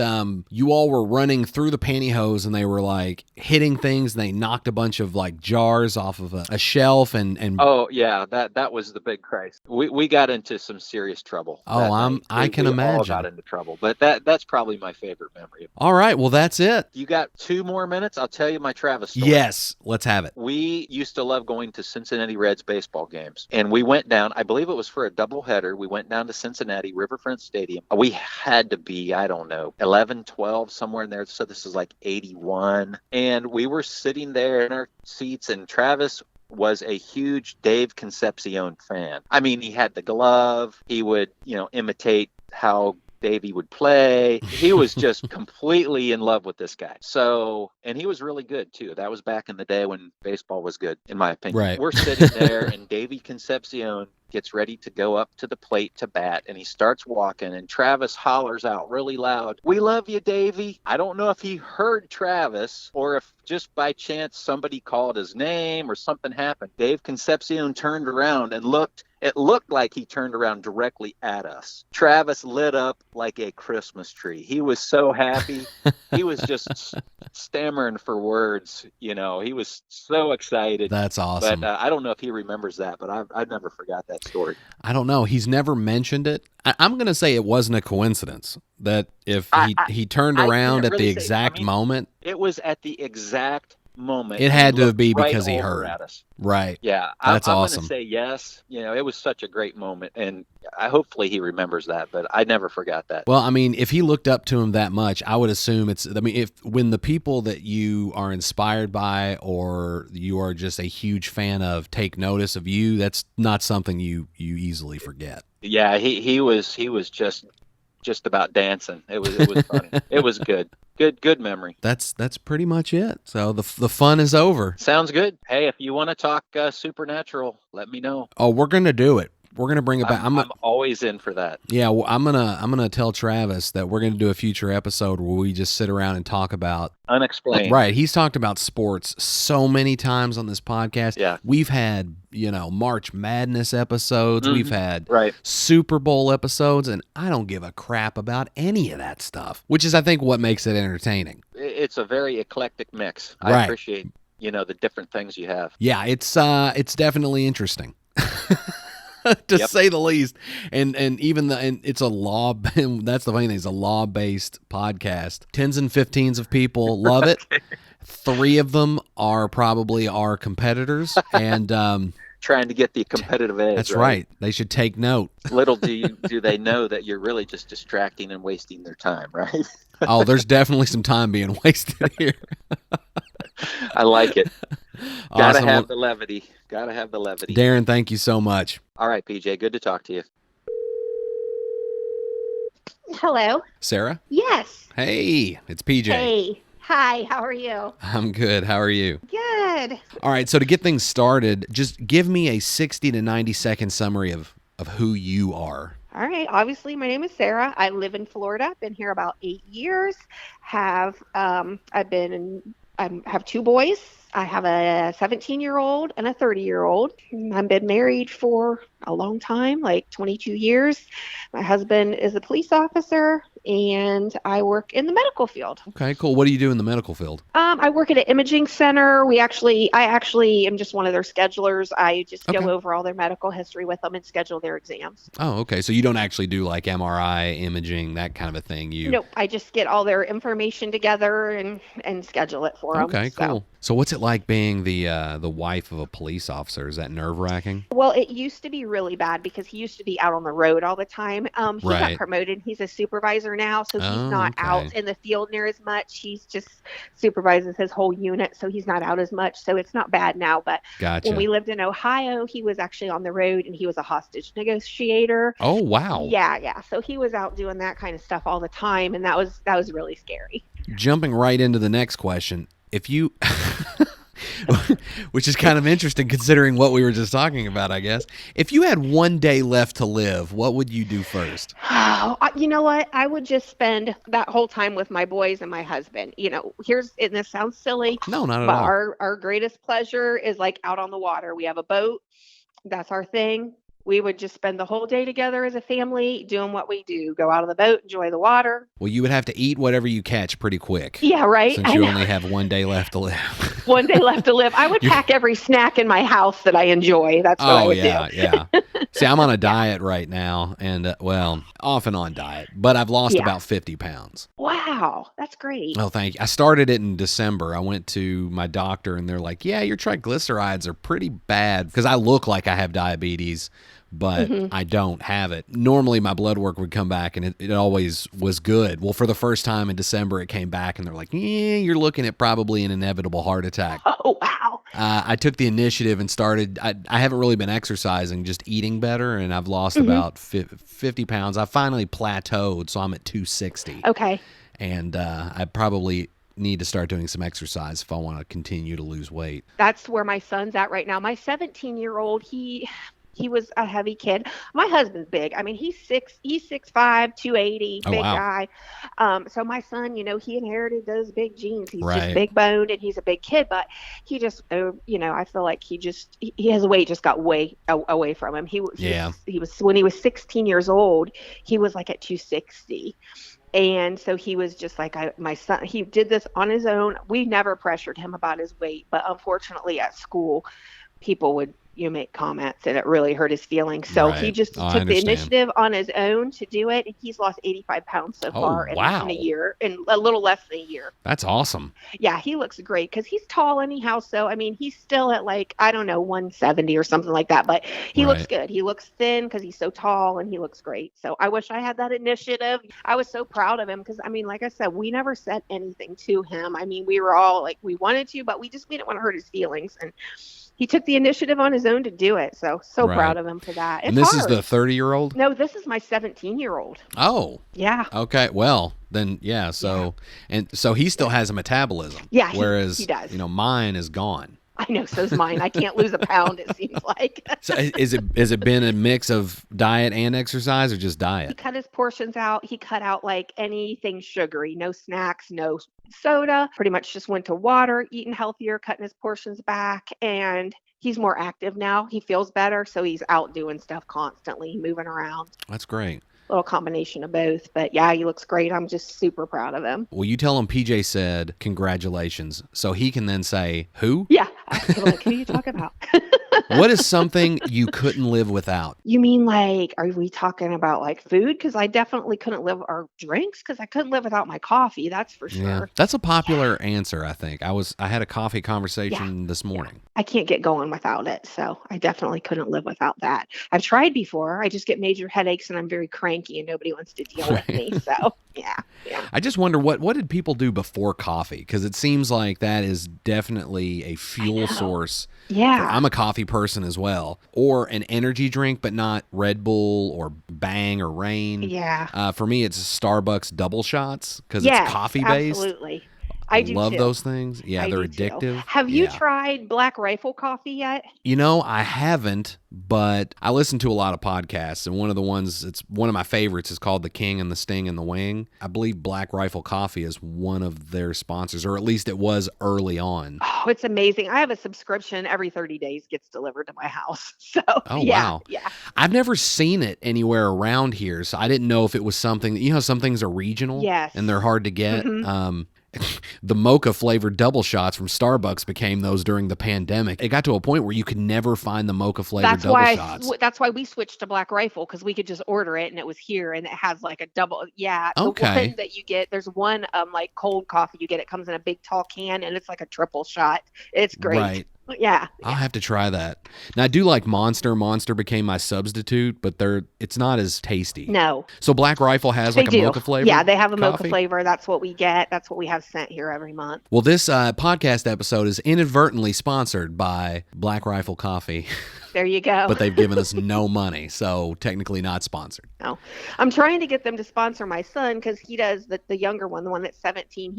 you all were running through the pantyhose and they were like hitting things and they knocked a bunch of like jars off of a shelf and Oh yeah, that was the big crisis. We got into some serious trouble. I can imagine. We all got into trouble, but that's probably my favorite memory. All right, well that's it. You got 2 more minutes? I'll tell you my Travis story. Yes, let's have it. We used to love going to Cincinnati Reds baseball games, and we went down, I believe it was for a doubleheader. We went down to Cincinnati Riverfront Stadium. We had to be, I don't know, 11, 12, somewhere in there. So this is like 81. And we were sitting there in our seats, and Travis was a huge Dave Concepcion fan. I mean, he had the glove. He would, imitate how Davey would play. He was just completely in love with this guy. So, and he was really good too. That was back in the day when baseball was good, in my opinion. Right. We're sitting there, and Davey Concepcion gets ready to go up to the plate to bat, and he starts walking, and Travis hollers out really loud, "We love you, Davey." I don't know if he heard Travis or if just by chance somebody called his name or something happened. Dave Concepcion turned around and looked. It looked like he turned around directly at us. Travis lit up like a Christmas tree. He was so happy. He was just stammering for words. He was so excited. That's awesome. But I don't know if he remembers that, but I've never forgot that story. I don't know. He's never mentioned it. I'm going to say it wasn't a coincidence that if he turned around at the exact moment. It was at the exact moment. It had to be right because he heard. At us. Right. Yeah. That's I'm awesome. going to say yes. It was such a great moment, and hopefully he remembers that, but I never forgot that. Well, I mean, if he looked up to him that much, I would assume when the people that you are inspired by or you are just a huge fan of take notice of you, that's not something you easily forget. Yeah, he was just about dancing. It was funny. It was good. Good memory. That's pretty much it. So the fun is over. Sounds good. Hey, if you want to talk supernatural, let me know. Oh, we're gonna do it. We're gonna bring it back. I'm always in for that. Yeah, well, I'm gonna tell Travis that we're gonna do a future episode where we just sit around and talk about unexplained. Right. He's talked about sports so many times on this podcast. Yeah. We've had March Madness episodes. We've had right. Super Bowl episodes, and I don't give a crap about any of that stuff, which is I think what makes it entertaining. It's a very eclectic mix. Right. I appreciate the different things you have. Yeah, it's definitely interesting. To say the least, and it's a law. That's the funny thing. It's a law-based podcast. 10s and 15s of people love it. 3 of them are probably our competitors, and trying to get the competitive edge. That's right. They should take note. Little do they know that you're really just distracting and wasting their time, right? Oh, there's definitely some time being wasted here. I like it. Awesome. Gotta have the levity. Darren, thank you so much. All right, PJ. Good to talk to you. Hello. Sarah? Yes. Hey, it's PJ. Hey. Hi, how are you? I'm good. How are you? Good. All right, so to get things started, just give me a 60 to 90-second summary of who you are. All right. Obviously, my name is Sarah. I live in Florida. Been here about 8 years. I have two boys. I have a 17-year-old and a 30-year-old. I've been married for a long time, like 22 years. My husband is a police officer, and I work in the medical field. Okay, cool. What do you do in the medical field? I work at an imaging center. I actually am just one of their schedulers. I just go over all their medical history with them and schedule their exams. Oh, okay. So you don't actually do like MRI imaging, that kind of a thing. Nope. I just get all their information together and schedule it for them. Okay, cool. So what's it like being the wife of a police officer? Is that nerve-wracking? Well, it used to be really bad because he used to be out on the road all the time. He got promoted. He's a supervisor now, so he's not out in the field near as much. He's just supervises his whole unit, so he's not out as much. So it's not bad now. But when we lived in Ohio, he was actually on the road, and he was a hostage negotiator. Oh, wow. Yeah. So he was out doing that kind of stuff all the time, and that was really scary. Jumping right into the next question. If you, which is kind of interesting considering what we were just talking about, I guess. If you had one day left to live, what would you do first? Oh, you know what? I would just spend that whole time with my boys and my husband. And this sounds silly. No, not at all. all. Our greatest pleasure is like out on the water. We have a boat. That's our thing. We would just spend the whole day together as a family doing what we do. Go out on the boat, enjoy the water. Well, you would have to eat whatever you catch pretty quick. Yeah, right. Since you only have one day left to live. One day left to live. I would pack every snack in my house that I enjoy. That's what I would do. Yeah. See, I'm on a diet right now, and off and on diet, but I've lost about 50 pounds. Wow, that's great. Oh, thank you. I started it in December. I went to my doctor, and they're like, yeah, your triglycerides are pretty bad, because I look like I have diabetes, but I don't have it. Normally, my blood work would come back, and it always was good. Well, for the first time in December, it came back, and they're like, yeah, you're looking at probably an inevitable heart attack. Oh, wow. I took the initiative and started. I haven't really been exercising, just eating better, and I've lost about 50 pounds. I finally plateaued, so I'm at 260. Okay. And I probably need to start doing some exercise if I want to continue to lose weight. That's where my son's at right now. My 17-year-old, he was a heavy kid. My husband's big. I mean, he's 6'5", 280, big guy. So my son, he inherited those big genes. He's just big boned, and he's a big kid, but he just, I feel like his weight just got way away from him. He was when he was 16 years old, he was like at 260. And so he was just like, my son, he did this on his own. We never pressured him about his weight, but unfortunately at school, people would make comments, and it really hurt his feelings. So he just took the initiative on his own to do it. And he's lost 85 pounds so far in a year, in a little less than a year. That's awesome. Yeah, he looks great because he's tall anyhow. So, I mean, he's still at 170 or something like that, but he looks good. He looks thin because he's so tall, and he looks great. So I wish I had that initiative. I was so proud of him because, I mean, like I said, we never said anything to him. I mean, we were all like, we wanted to, but we didn't want to hurt his feelings. And he took the initiative on his own to do it. So proud of him for that. And this is the 30-year-old? No, this is my 17-year-old. Oh. Yeah. Okay. Well, then, yeah. So, and so he still has a metabolism. Yeah. Whereas, he does. Mine is gone. I know, so's mine. I can't lose a pound, it seems like. So has it been a mix of diet and exercise, or just diet? He cut his portions out. He cut out anything sugary, no snacks, no soda, pretty much just went to water, eating healthier, cutting his portions back, and he's more active now. He feels better, so he's out doing stuff constantly, moving around. That's great. Little combination of both, but yeah, he looks great. I'm just super proud of him. Well, you tell him PJ said congratulations, so he can then say who? Yeah, I'm like, who are you talking about? What is something you couldn't live without? You mean are we talking about food? Because I definitely couldn't live, or drinks, because I couldn't live without my coffee. That's for sure. Yeah, that's a popular answer, I think. I had a coffee conversation this morning. I can't get going without it, so I definitely couldn't live without that. I've tried before. I just get major headaches, and I'm very cranky, and nobody wants to deal with me. So yeah. I just wonder what did people do before coffee? Because it seems like that is definitely a fuel source. Yeah. I'm a coffee person as well. Or an energy drink, but not Red Bull or Bang or Reign. Yeah. For me, it's Starbucks double shots because Yes, it's coffee-based. absolutely. I do love too. those things. Yeah, I they're do too. addictive. Have you Yeah. tried Black Rifle coffee yet? You know, I haven't, but I listen to a lot of podcasts, and one of the ones, it's one of my favorites, is called The King and the Sting and the Wing. I believe Black Rifle Coffee is one of their sponsors, or at least it was early on. Oh, it's amazing. I have a subscription every 30 days gets delivered to my house. So, Oh, yeah, wow. yeah. I've never seen it anywhere around here, so I didn't know if it was something, you know, some things are regional Yes. and they're hard to get. Mhm. The mocha flavored double shots from Starbucks became those during the pandemic. It got to a point where you could never find the mocha flavored double shots. That's why we switched to Black Rifle, because we could just order it and it was here, and it has like a double. Yeah, the Okay. one that you get, there's one like cold coffee you get. It comes in a big tall can, and it's like a triple shot. It's great. Right. Yeah. I'll have to try that. Now I do like Monster. Monster became my substitute, but it's not as tasty. No. So Black Rifle has They like a do. mocha flavor. Yeah, they have a mocha coffee? flavor. That's what we get. That's what we have sent here every month. Well, this podcast episode is inadvertently sponsored by Black Rifle Coffee, There you go. but they've given us no money, so technically not sponsored. No, I'm trying to get them to sponsor my son, because he does the younger one, the one that's 17.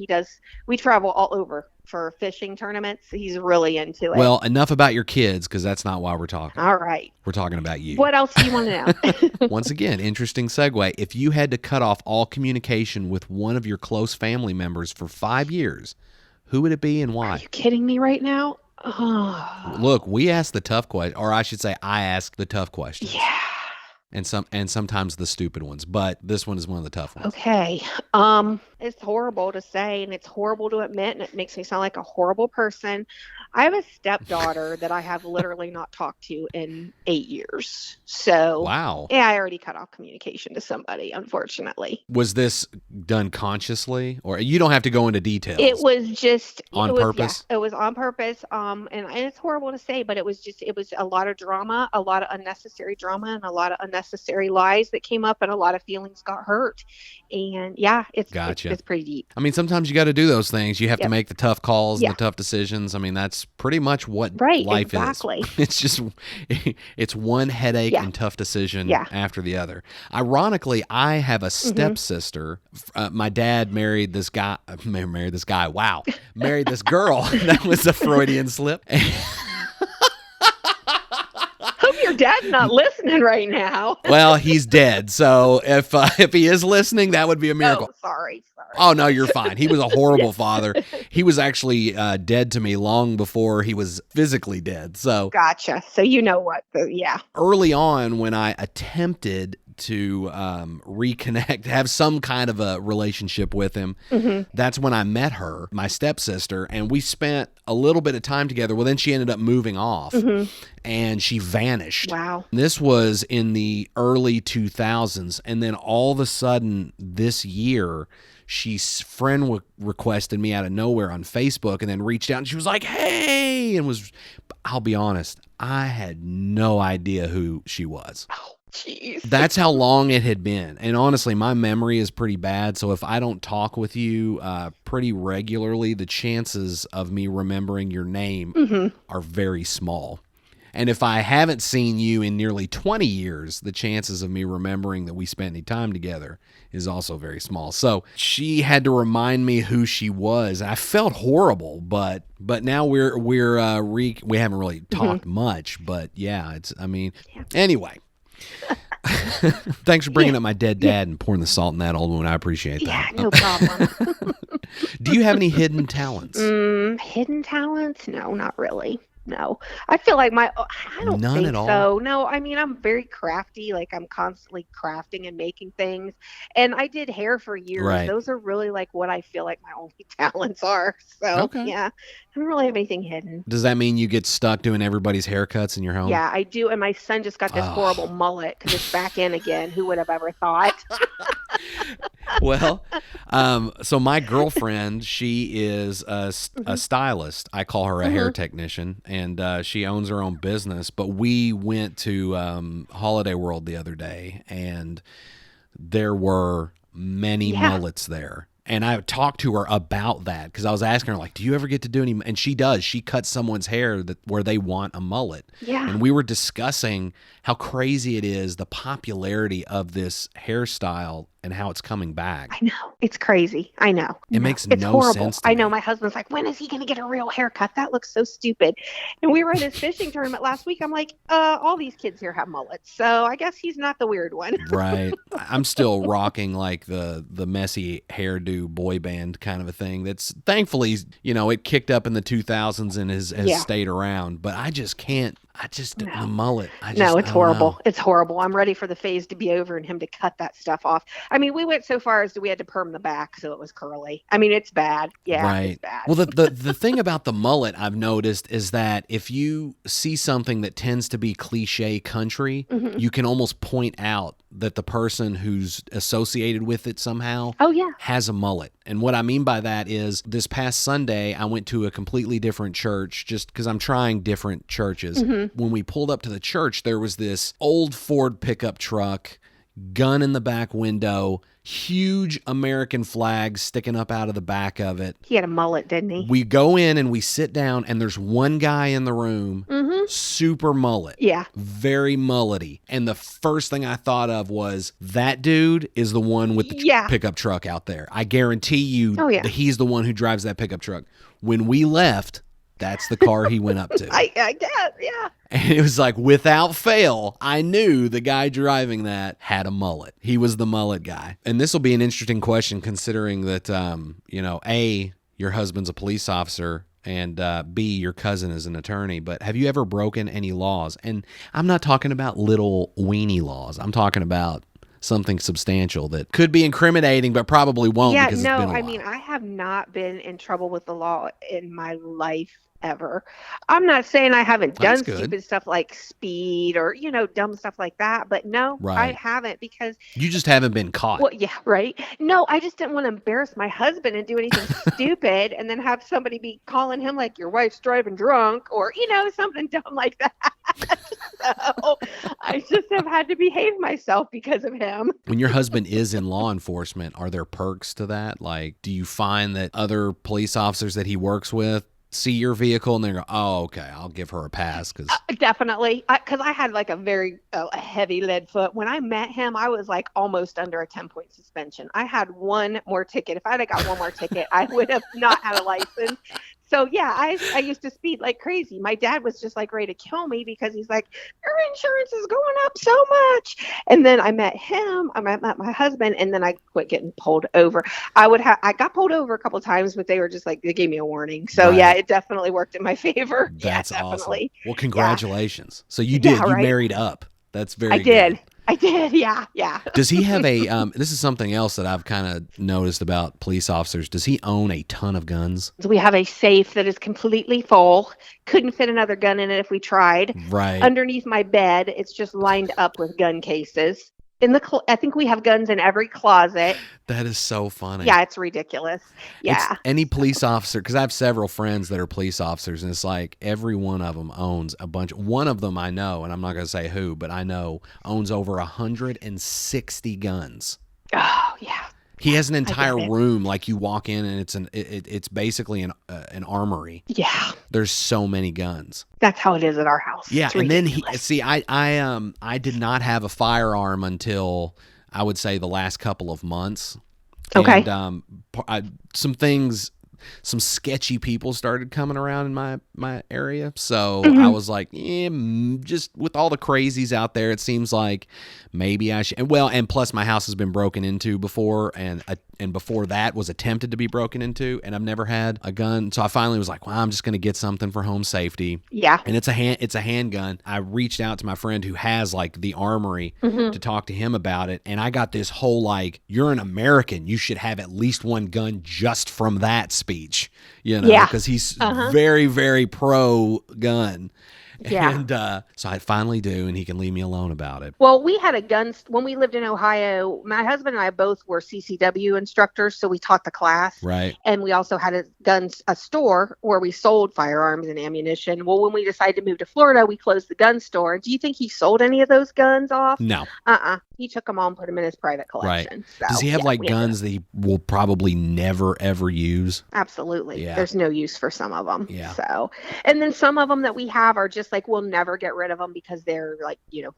We travel all over for fishing tournaments. He's really into it. Well, enough about your kids, because that's not why we're talking. All right. We're talking about you. What else do you want to know? Once again, interesting segue. If you had to cut off all communication with one of your close family members for 5 years, who would it be and why? Are you kidding me right now? Oh, Look, we ask the tough question, or I should say I ask the tough questions. yeah. And sometimes the stupid ones, but this one is one of the tough ones. Okay. It's horrible to say, and it's horrible to admit, and it makes me sound like a horrible person. I have a stepdaughter that I have literally not talked to in 8 years. So, Wow. yeah, I already cut off communication to somebody, unfortunately. Was this done consciously, or you don't have to go into details? It was just On purpose? Yeah, it was on purpose. And it's horrible to say, but it was a lot of drama, a lot of unnecessary drama, and a lot of unnecessary lies that came up, and a lot of feelings got hurt. And yeah, it's pretty deep. I mean, sometimes you got to do those things. You have to Yep. make the tough calls Yeah. and the tough decisions. I mean, that's pretty much what Right, life exactly. is. It's just, it's one headache Yeah. and tough decision Yeah. after the other. Ironically, I have a stepsister. My dad married this guy. Wow. Married this girl. That was a Freudian slip. Hope your dad's not listening right now. Well, he's dead. So if he is listening, that would be a miracle. Oh, sorry. Oh, no, you're fine. He was a horrible father. He was actually dead to me long before he was physically dead. So Gotcha. So you know what? Yeah. early on, when I attempted to reconnect, have some kind of a relationship with him, that's when I met her, my stepsister, and we spent a little bit of time together. Well, then she ended up moving off and she vanished. Wow. This was in the early 2000s. And then all of a sudden this year, friend requested me out of nowhere on Facebook, and then reached out and she was like, hey, and I'll be honest, I had no idea who she was. Oh, jeez. That's how long it had been. And honestly, my memory is pretty bad. So if I don't talk with you pretty regularly, the chances of me remembering your name are very small. And if I haven't seen you in nearly 20 years, the chances of me remembering that we spent any time together is also very small. So she had to remind me who she was. I felt horrible, but now we haven't really talked much, but yeah, anyway. Thanks for bringing up my dead dad and pouring the salt in that, old one. I appreciate that. Yeah, no problem. Do you have any hidden talents? Hidden talents? No, not really. No, I feel like I don't None think at all? so. No, I mean, I'm very crafty. Like, I'm constantly crafting and making things. And I did hair for years. Right. Those are really like what I feel like my only talents are. So, Okay. yeah, I don't really have anything hidden. Does that mean you get stuck doing everybody's haircuts in your home? Yeah, I do. And my son just got this horrible mullet because it's back in again. Who would have ever thought? Well, so my girlfriend, she is a stylist. I call her a hair technician, and she owns her own business. But we went to Holiday World the other day, and there were many mullets there. And I talked to her about that because I was asking her, like, do you ever get to do any? And she does. She cuts someone's hair where they want a mullet. Yeah. And we were discussing how crazy it is, the popularity of this hairstyle and how it's coming back. I know. It's crazy. I know. It makes it's no horrible. sense to I know. me. My husband's like, when is he going to get a real haircut? That looks so stupid. And we were at his fishing tournament last week. I'm like, all these kids here have mullets. So I guess he's not the weird one. Right. I'm still rocking like the messy hairdo boy band kind of a thing. That's thankfully, it kicked up in the 2000s and has stayed around. But I just can't. The mullet. It's horrible. It's horrible. I'm ready for the phase to be over and him to cut that stuff off. I mean, we went so far as we had to perm the back so it was curly. I mean, it's bad. Yeah, right. It's bad. Well, the thing about the mullet I've noticed is that if you see something that tends to be cliche country, you can almost point out that the person who's associated with it somehow has a mullet. And what I mean by that is this past Sunday, I went to a completely different church just because I'm trying different churches. When we pulled up to the church, there was this old Ford pickup truck, gun in the back window, huge American flag sticking up out of the back of it. He had a mullet, didn't he? We go in and we sit down, and there's one guy in the room, super mullet. Yeah. Very mullety. And the first thing I thought of was, that dude is the one with the pickup truck out there. I guarantee you that he's the one who drives that pickup truck. When we left, that's the car he went up to. I guess, yeah. And it was like, without fail, I knew the guy driving that had a mullet. He was the mullet guy. And this will be an interesting question considering that, A, your husband's a police officer, and B, your cousin is an attorney. But have you ever broken any laws? And I'm not talking about little weenie laws. I'm talking about something substantial that could be incriminating, but probably won't because it's been a while. I mean, I have not been in trouble with the law in my life ever. I'm not saying I haven't done stupid stuff like speed or, dumb stuff like that, but no, I haven't because... You just haven't been caught. Well, yeah, right. No, I just didn't want to embarrass my husband and do anything stupid and then have somebody be calling him like, your wife's driving drunk or, something dumb like that. So I just have had to behave myself because of him. When your husband is in law enforcement, are there perks to that? Like, do you find that other police officers that he works with see your vehicle and they go, oh, okay, I'll give her a pass? Cause... definitely. Because I had like a very a heavy lead foot. When I met him, I was like almost under a 10-point suspension. I had one more ticket. If I had got one more ticket, I would have not had a license. So, yeah, I used to speed like crazy. My dad was just like ready to kill me because he's like, your insurance is going up so much. And then I met him. I met my husband, and then I quit getting pulled over. I got pulled over a couple of times, but they were just like, they gave me a warning. So, yeah, it definitely worked in my favor. That's definitely. Awesome. Well, congratulations. So you did. You married up. That's very good. I did, yeah. Does he have a, this is something else that I've kind of noticed about police officers. Does he own a ton of guns? We have a safe that is completely full. Couldn't fit another gun in it if we tried. Right. Underneath my bed, it's just lined up with gun cases. I think we have guns in every closet. That is so funny. Yeah, it's ridiculous. Yeah. It's any police officer, because I have several friends that are police officers, and it's like every one of them owns a bunch. One of them I know, and I'm not going to say who, but I know owns over 160 guns. Oh, yeah. He has an entire room, like you walk in and it's basically an armory. Yeah. There's so many guns. That's how it is at our house. Yeah, and then I did not have a firearm until I would say the last couple of months. Okay. And some sketchy people started coming around in my area. So I was like, just with all the crazies out there, it seems like maybe I should. Well, and plus my house has been broken into before, and before that was attempted to be broken into, and I've never had a gun. So I finally was like, well, I'm just going to get something for home safety. Yeah. And it's a handgun. I reached out to my friend who has like the armory to talk to him about it. And I got this whole like, you're an American, you should have at least one gun just from that speech, because he's very, very pro gun. Yeah. And so I finally do, and he can leave me alone about it. Well, we had a when we lived in Ohio. My husband and I both were CCW instructors, so we taught the class. Right. And we also had a store where we sold firearms and ammunition. Well, when we decided to move to Florida, we closed the gun store. Do you think he sold any of those guns off? No. He took them all and put them in his private collection. Right. So, does he have guns that he will probably never ever use? Absolutely. Yeah. There's no use for some of them. Yeah. So, and then some of them that we have are just we'll never get rid of them because they're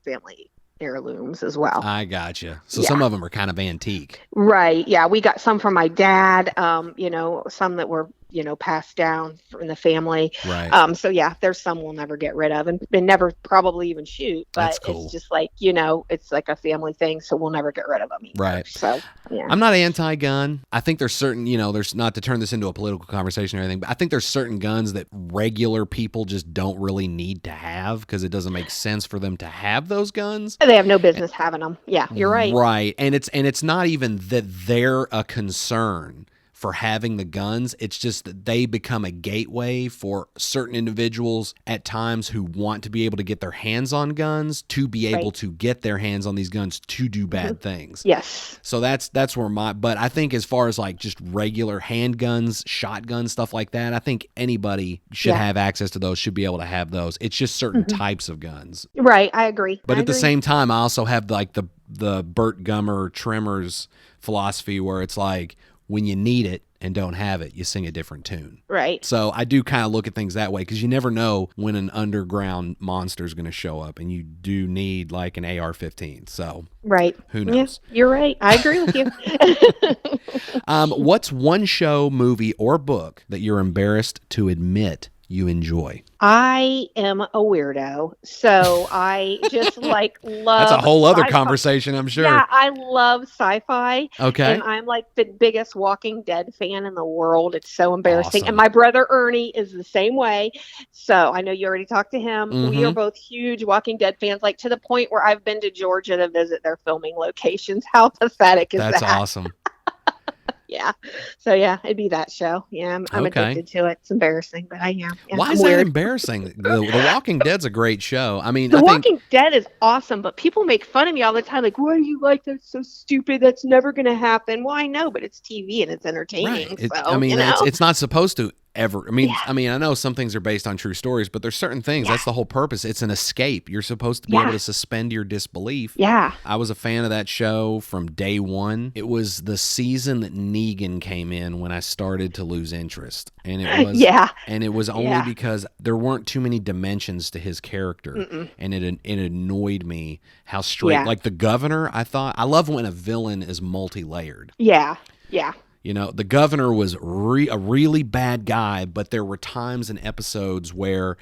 family heirlooms as well. I gotcha. So some of them are kind of antique. Right. Yeah. We got some from my dad, some that were, passed down in the family. Right. So yeah, there's some we'll never get rid of and never probably even shoot, but That's cool. It's just it's like a family thing. So we'll never get rid of them either. Right. So yeah. I'm not anti-gun. I think there's certain, there's not to turn this into a political conversation or anything, but I think there's certain guns that regular people just don't really need to have because it doesn't make sense for them to have those guns. They have no business having them. Yeah, you're right. Right. And it's not even that they're a concern for having the guns. It's just that they become a gateway for certain individuals at times who want to be able to get their hands on guns to be able to get their hands on these guns to do bad things. Yes. So that's where but I think as far as just regular handguns, shotguns, stuff like that, I think anybody should have access to those, should be able to have those. It's just certain types of guns. Right. I agree. But at the same time, I also have the Burt Gummer Tremors philosophy where it's when you need it and don't have it, you sing a different tune. Right. So I do kind of look at things that way because you never know when an underground monster is going to show up, and you do need an AR-15. So right. Who knows? Yeah, you're right. I agree with you. What's one show, movie, or book that you're embarrassed to admit you enjoy? I am a weirdo, so I just love. That's a whole other sci-fi. Conversation, I'm sure. Yeah, I love sci-fi. Okay. And I'm the biggest Walking Dead fan in the world. It's so embarrassing. Awesome. And my brother Ernie is the same way. So I know you already talked to him. Mm-hmm. We are both huge Walking Dead fans, to the point where I've been to Georgia to visit their filming locations. How pathetic is that? That's awesome. Yeah. So yeah, it'd be that show. Yeah, I'm addicted to it. It's embarrassing, but I am. Yeah, Why is that embarrassing? The Walking Dead's a great show. I mean, Walking Dead is awesome, but people make fun of me all the time. Why do you like that? That's so stupid. That's never going to happen. Well, I know, but it's TV and it's entertaining. Right. So, it's not supposed to ever. I know some things are based on true stories, but there's certain things. That's the whole purpose. It's an escape. You're supposed to be able to suspend your disbelief. Yeah. I was a fan of that show from day one. It was the season that Negan came in when I started to lose interest. And it was and it was only because there weren't too many dimensions to his character. Mm-mm. And it annoyed me how straight the governor, I love when a villain is multi-layered. Yeah. Yeah. The governor was a really bad guy, but there were times and episodes where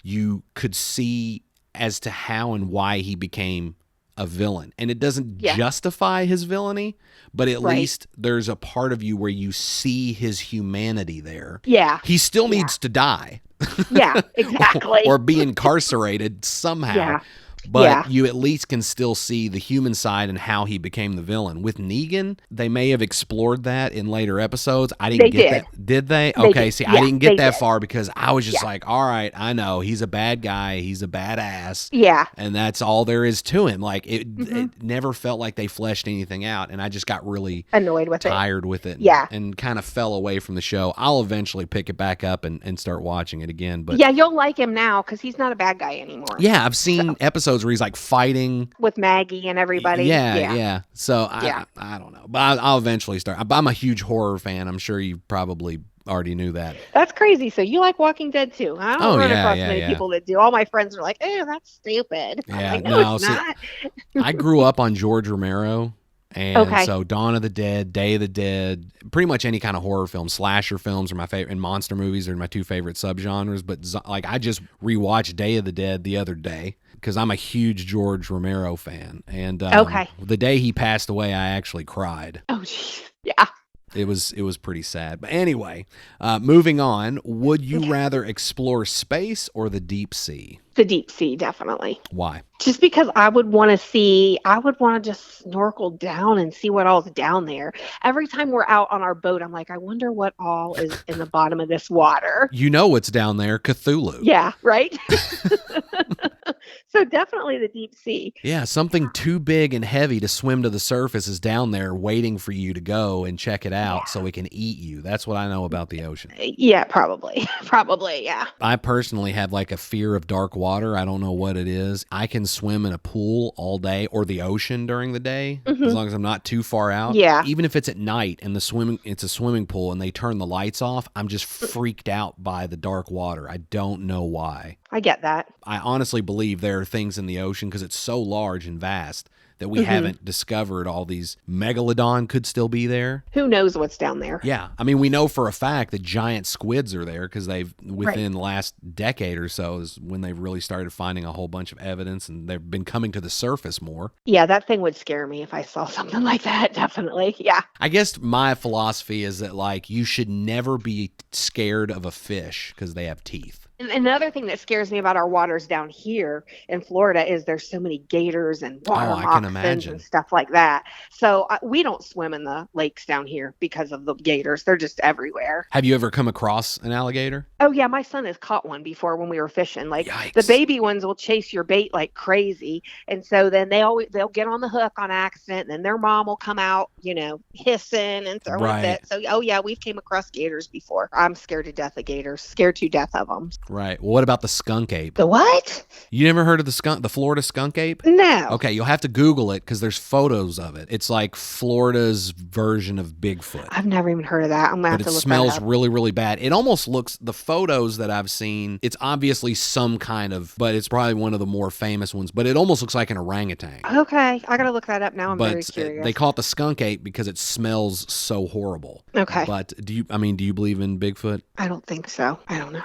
you could see as to how and why he became a villain. And it doesn't justify his villainy, but at least there's a part of you where you see his humanity there. Yeah. He still needs to die. Yeah, exactly. or be incarcerated somehow. Yeah. But you at least can still see the human side and how he became the villain. With Negan, they may have explored that in later episodes. I didn't get that. Did they? Okay, see, I didn't get that far because I was just all right, I know. He's a bad guy. He's a badass. Yeah. And that's all there is to him. It never felt like they fleshed anything out. And I just got really annoyed with tired with it. And kind of fell away from the show. I'll eventually pick it back up and start watching it again. But yeah, you'll like him now because he's not a bad guy anymore. Yeah, I've seen episodes where he's fighting with Maggie and everybody. Yeah. So I don't know, but I'll eventually start. I'm a huge horror fan. I'm sure you probably already knew that. That's crazy. So you like Walking Dead too? I don't run across many people that do. All my friends are like, "Oh, that's stupid." Yeah, no, it's not. I grew up on George Romero. And so Dawn of the Dead, Day of the Dead, pretty much any kind of horror film, slasher films are my favorite, and monster movies are my two favorite subgenres. But I just rewatched Day of the Dead the other day because I'm a huge George Romero fan. And the day he passed away, I actually cried. Oh, geez. Yeah. It was pretty sad. But anyway, moving on, would you rather explore space or the deep sea? The deep sea, definitely. Why? Just because I would want to just snorkel down and see what all's down there. Every time we're out on our boat, I'm like, I wonder what all is in the bottom of this water. You know what's down there, Cthulhu. Yeah, right? So definitely the deep sea. Yeah, something too big and heavy to swim to the surface is down there waiting for you to go and check it out so it can eat you. That's what I know about the ocean. Yeah, probably. Probably, yeah. I personally have like a fear of dark water. I don't know what it is. I can swim in a pool all day or the ocean during the day as long as I'm not too far out. Yeah. Even if it's at night and it's a swimming pool and they turn the lights off, I'm just freaked out by the dark water. I don't know why. I get that. I honestly believe there are things in the ocean because it's so large and vast that we haven't discovered. All these megalodon could still be there. Who knows what's down there? Yeah. I mean, we know for a fact that giant squids are there because within the last decade or so is when they've really started finding a whole bunch of evidence and they've been coming to the surface more. Yeah, that thing would scare me if I saw something like that, definitely. Yeah. I guess my philosophy is that, like, you should never be scared of a fish because they have teeth. And another thing that scares me about our waters down here in Florida is there's so many gators and water moccasins and stuff like that. So we don't swim in the lakes down here because of the gators. They're just everywhere. Have you ever come across an alligator? Oh, yeah. My son has caught one before when we were fishing. Like, Yikes. the baby ones will chase your bait like crazy. And so then they'll get on the hook on accident. And then their mom will come out, hissing and throwing a fit. So, oh, yeah, we've came across gators before. I'm scared to death of gators. Scared to death of them. Right. Well, what about the skunk ape? The what? You never heard of the Florida skunk ape? No. Okay, you'll have to Google it because there's photos of it. It's like Florida's version of Bigfoot. I've never even heard of that. I'm going to have to look that up. But it smells really, really bad. It almost looks, the photos that I've seen, it's obviously some kind of, but it's probably one of the more famous ones, but it almost looks like an orangutan. Okay, I got to look that up now. I'm very curious. They call it the skunk ape because it smells so horrible. Okay. But do you believe in Bigfoot? I don't think so. I don't know.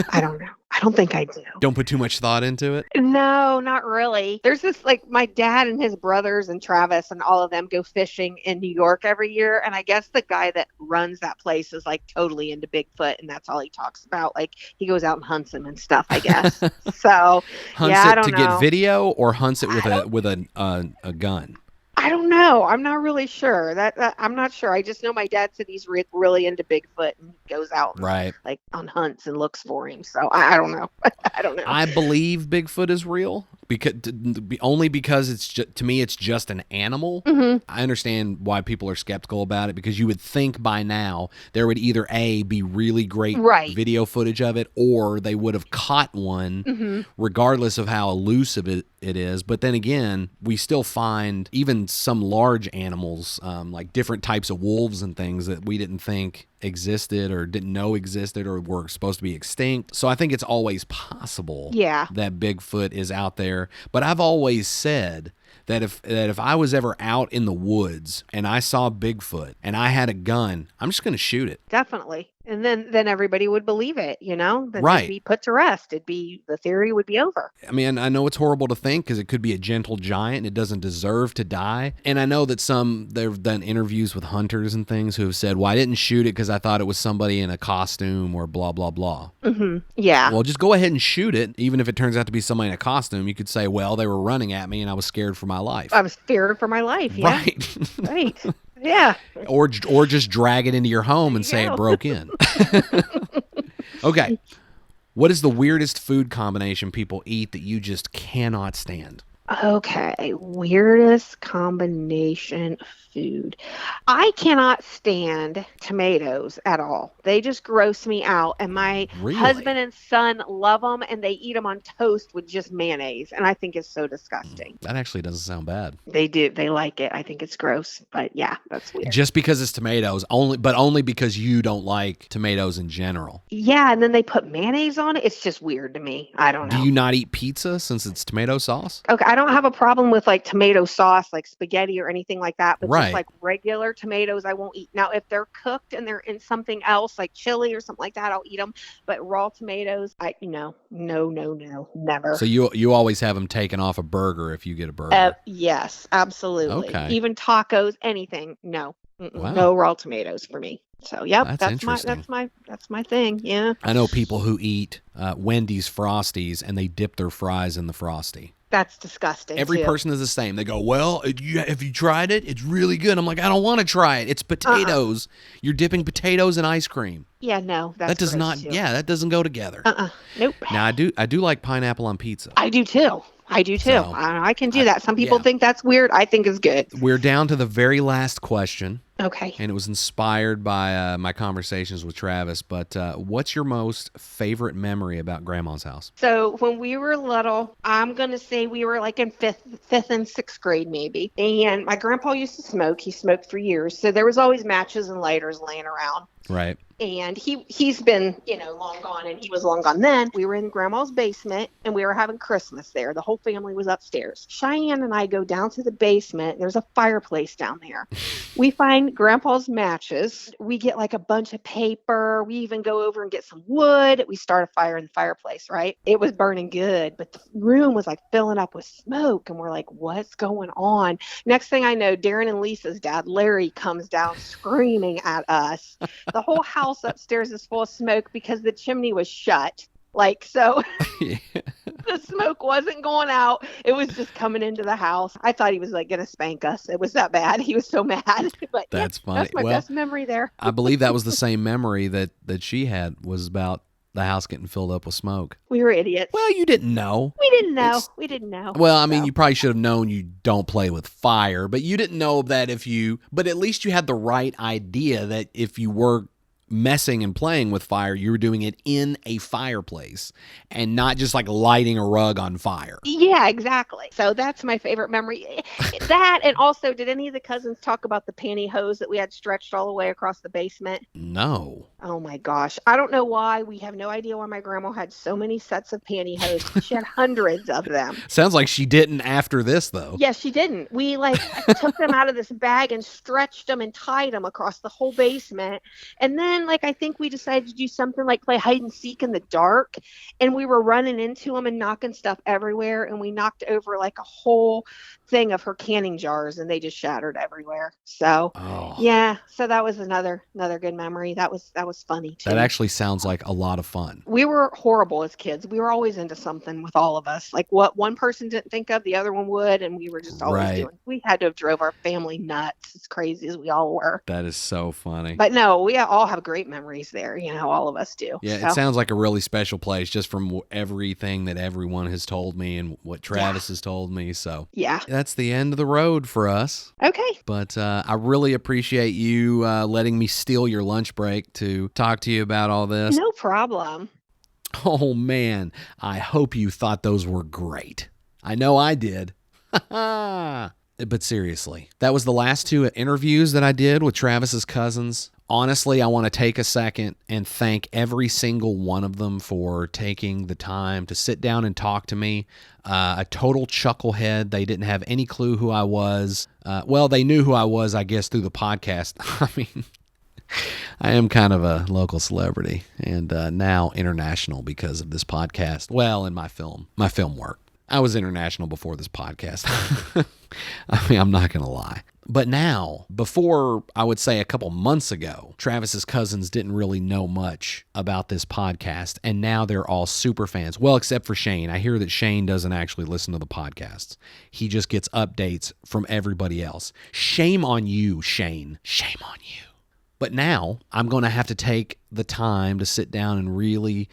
I don't know. I don't think I do. Don't put too much thought into it? No, not really. There's this, like, my dad and his brothers and Travis and all of them go fishing in New York every year. And I guess the guy that runs that place is, like, totally into Bigfoot. And that's all he talks about. Like, he goes out and hunts him and stuff, I guess. So, I don't know. Get video or hunts it with a gun? I don't know. I'm not really sure. I'm not sure. I just know my dad said he's really into Bigfoot and goes out like on hunts and looks for him. So I don't know. I don't know. I believe Bigfoot is real because it's to me it's just an animal. Mm-hmm. I understand why people are skeptical about it because you would think by now there would either be really great video footage of it or they would have caught one regardless of how elusive it is. But then again, we still find even some large animals, like different types of wolves and things that we didn't think existed or didn't know existed or were supposed to be extinct. So I think it's always possible that Bigfoot is out there. But I've always said that if I was ever out in the woods and I saw Bigfoot and I had a gun, I'm just going to shoot it. Definitely. And then everybody would believe it, Then right. It'd be put to rest. The theory would be over. I mean, I know it's horrible to think because it could be a gentle giant and it doesn't deserve to die. And I know that they've done interviews with hunters and things who have said, well, I didn't shoot it because I thought it was somebody in a costume or blah, blah, blah. Mm-hmm. Yeah. Well, just go ahead and shoot it. Even if it turns out to be somebody in a costume, you could say, well, they were running at me and I was scared for my life. I was scared for my life. Yeah. Right. Right. Yeah. Or just drag it into your home and say it broke in. Okay. What is the weirdest food combination people eat that you just cannot stand? Okay. Weirdest combination of food. I cannot stand tomatoes at all. They just gross me out. And my husband and son love them and they eat them on toast with just mayonnaise. And I think it's so disgusting. That actually doesn't sound bad. They do. They like it. I think it's gross. But yeah, that's weird. Just because it's tomatoes, only because you don't like tomatoes in general. Yeah. And then they put mayonnaise on it. It's just weird to me. I don't know. Do you not eat pizza since it's tomato sauce? Okay. I don't have a problem with like tomato sauce, like spaghetti or anything like that. But just like regular tomatoes, I won't eat. Now, if they're cooked and they're in something else, like chili or something like that, I'll eat them. But raw tomatoes, no, never. So you always have them taken off a burger if you get a burger? Yes, absolutely. Okay. Even tacos, anything, no. Wow. No raw tomatoes for me. So yep, That's that's interesting. my thing. Yeah. I know people who eat Wendy's Frosties and they dip their fries in the Frosty. That's disgusting. Every too. person is the same. They go, well, have you tried it? It's really good. I'm like, I don't want to try it. It's potatoes. You're dipping potatoes in ice cream. Yeah, no, that's That does gross, not. too. Yeah, that doesn't go together. Nope. Now I do like pineapple on pizza. I do too. So, I can do that. Some people think that's weird. I think it's good. We're down to the very last question. Okay. And it was inspired by my conversations with Travis. But what's your most favorite memory about Grandma's house? So when we were little, I'm going to say we were like in fifth and sixth grade maybe. And my grandpa used to smoke. He smoked for years. So there was always matches and lighters laying around. Right. And he's been, long gone, and he was long gone then. We were in Grandma's basement, and we were having Christmas there. The whole family was upstairs. Cheyenne and I go down to the basement. There's a fireplace down there. We find Grandpa's matches. We get like a bunch of paper. We even go over and get some wood. We start a fire in the fireplace, right? It was burning good, but the room was like filling up with smoke, and we're like, what's going on? Next thing I know, Darren and Lisa's dad, Larry, comes down screaming at us. The whole house upstairs is full of smoke because the chimney was shut. The smoke wasn't going out. It was just coming into the house. I thought he was like going to spank us. It was that bad. He was so mad. But that's funny. That's my best memory there. I believe that was the same memory that she had, was about the house getting filled up with smoke. We were idiots. Well, you didn't know. We didn't know. We didn't know. Well, I mean, you probably should have known you don't play with fire, but you didn't know that but at least you had the right idea that if you were messing and playing with fire, you were doing it in a fireplace and not just like lighting a rug on fire. Yeah, exactly. So that's my favorite memory. That, and also, did any of the cousins talk about the pantyhose that we had stretched all the way across the basement? No. Oh my gosh. I don't know why. We have no idea why my grandma had so many sets of pantyhose. She had hundreds of them. Sounds like she didn't after this, though. Yes, she didn't. We took them out of this bag and stretched them and tied them across the whole basement. And then I think we decided to do something like play hide and seek in the dark. And we were running into them and knocking stuff everywhere. And we knocked over like a whole thing of her canning jars, and they just shattered everywhere. So yeah, so that was another good memory. That was funny too. That actually sounds like a lot of fun. We were horrible as kids. We were always into something with all of us. Like what one person didn't think of, the other one would, and we were just always doing. We had to have drove our family nuts, as crazy as we all were. That is so funny. But no, we all have great memories there. All of us do. Yeah, it sounds like a really special place just from everything that everyone has told me and what Travis has told me. So yeah, that's the end of the road for us. Okay. But I really appreciate you letting me steal your lunch break to talk to you about all this. No problem. Oh, man. I hope you thought those were great. I know I did. But seriously, that was the last two interviews that I did with Travis's cousins. Honestly, I want to take a second and thank every single one of them for taking the time to sit down and talk to me. A total chucklehead. They didn't have any clue who I was. Well, they knew who I was, I guess, through the podcast. I mean, I am kind of a local celebrity and now international because of this podcast. Well, in my film work. I was international before this podcast. I mean, I'm not going to lie. But now, before, I would say a couple months ago, Travis's cousins didn't really know much about this podcast, and now they're all super fans. Well, except for Shane. I hear that Shane doesn't actually listen to the podcasts. He just gets updates from everybody else. Shame on you, Shane. Shame on you. But now, I'm going to have to take the time to sit down and really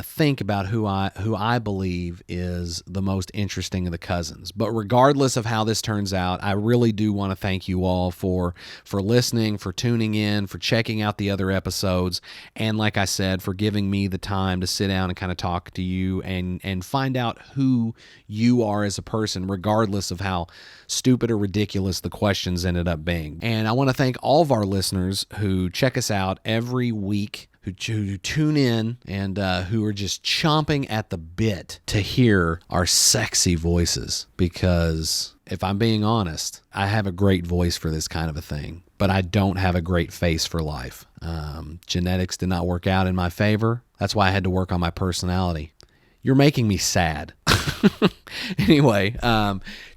think about who I believe is the most interesting of the cousins. But regardless of how this turns out, I really do want to thank you all for listening, for tuning in, for checking out the other episodes, and like I said, for giving me the time to sit down and kind of talk to you and find out who you are as a person, regardless of how stupid or ridiculous the questions ended up being. And I want to thank all of our listeners who check us out every week, who tune in and who are just chomping at the bit to hear our sexy voices. Because if I'm being honest, I have a great voice for this kind of a thing, but I don't have a great face for life. Genetics did not work out in my favor. That's why I had to work on my personality. You're making me sad. Anyway,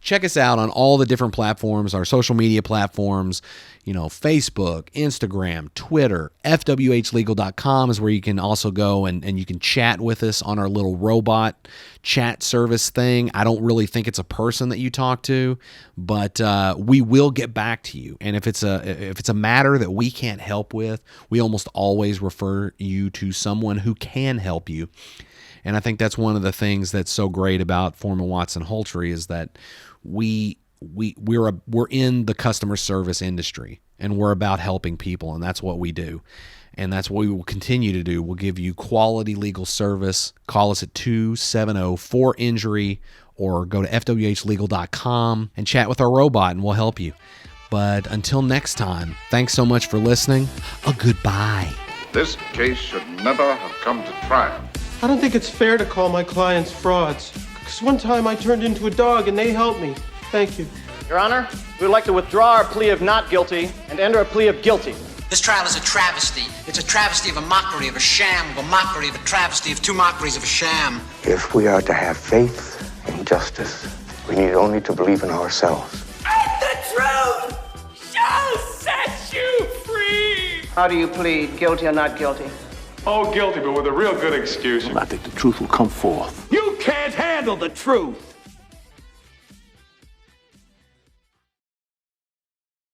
check us out on all the different platforms, our social media platforms, Facebook, Instagram, Twitter. FWHlegal.com is where you can also go and you can chat with us on our little robot chat service thing. I don't really think it's a person that you talk to, but we will get back to you. And if it's a matter that we can't help with, we almost always refer you to someone who can help you. And I think that's one of the things that's so great about Foreman Watson Holtry is that we're in the customer service industry, and we're about helping people, and that's what we do. And that's what we will continue to do. We'll give you quality legal service. Call us at 270-4INJURY or go to fwhlegal.com and chat with our robot, and we'll help you. But until next time, thanks so much for listening. A goodbye. This case should never have come to trial. I don't think it's fair to call my clients frauds. Because one time I turned into a dog and they helped me. Thank you. Your Honor, we would like to withdraw our plea of not guilty and enter a plea of guilty. This trial is a travesty. It's a travesty of a mockery of a sham, of a mockery of a travesty of two mockeries of a sham. If we are to have faith in justice, we need only to believe in ourselves. And the truth shall set you free! How do you plead, guilty or not guilty? Oh, guilty, but with a real good excuse. I think the truth will come forth. You can't handle the truth!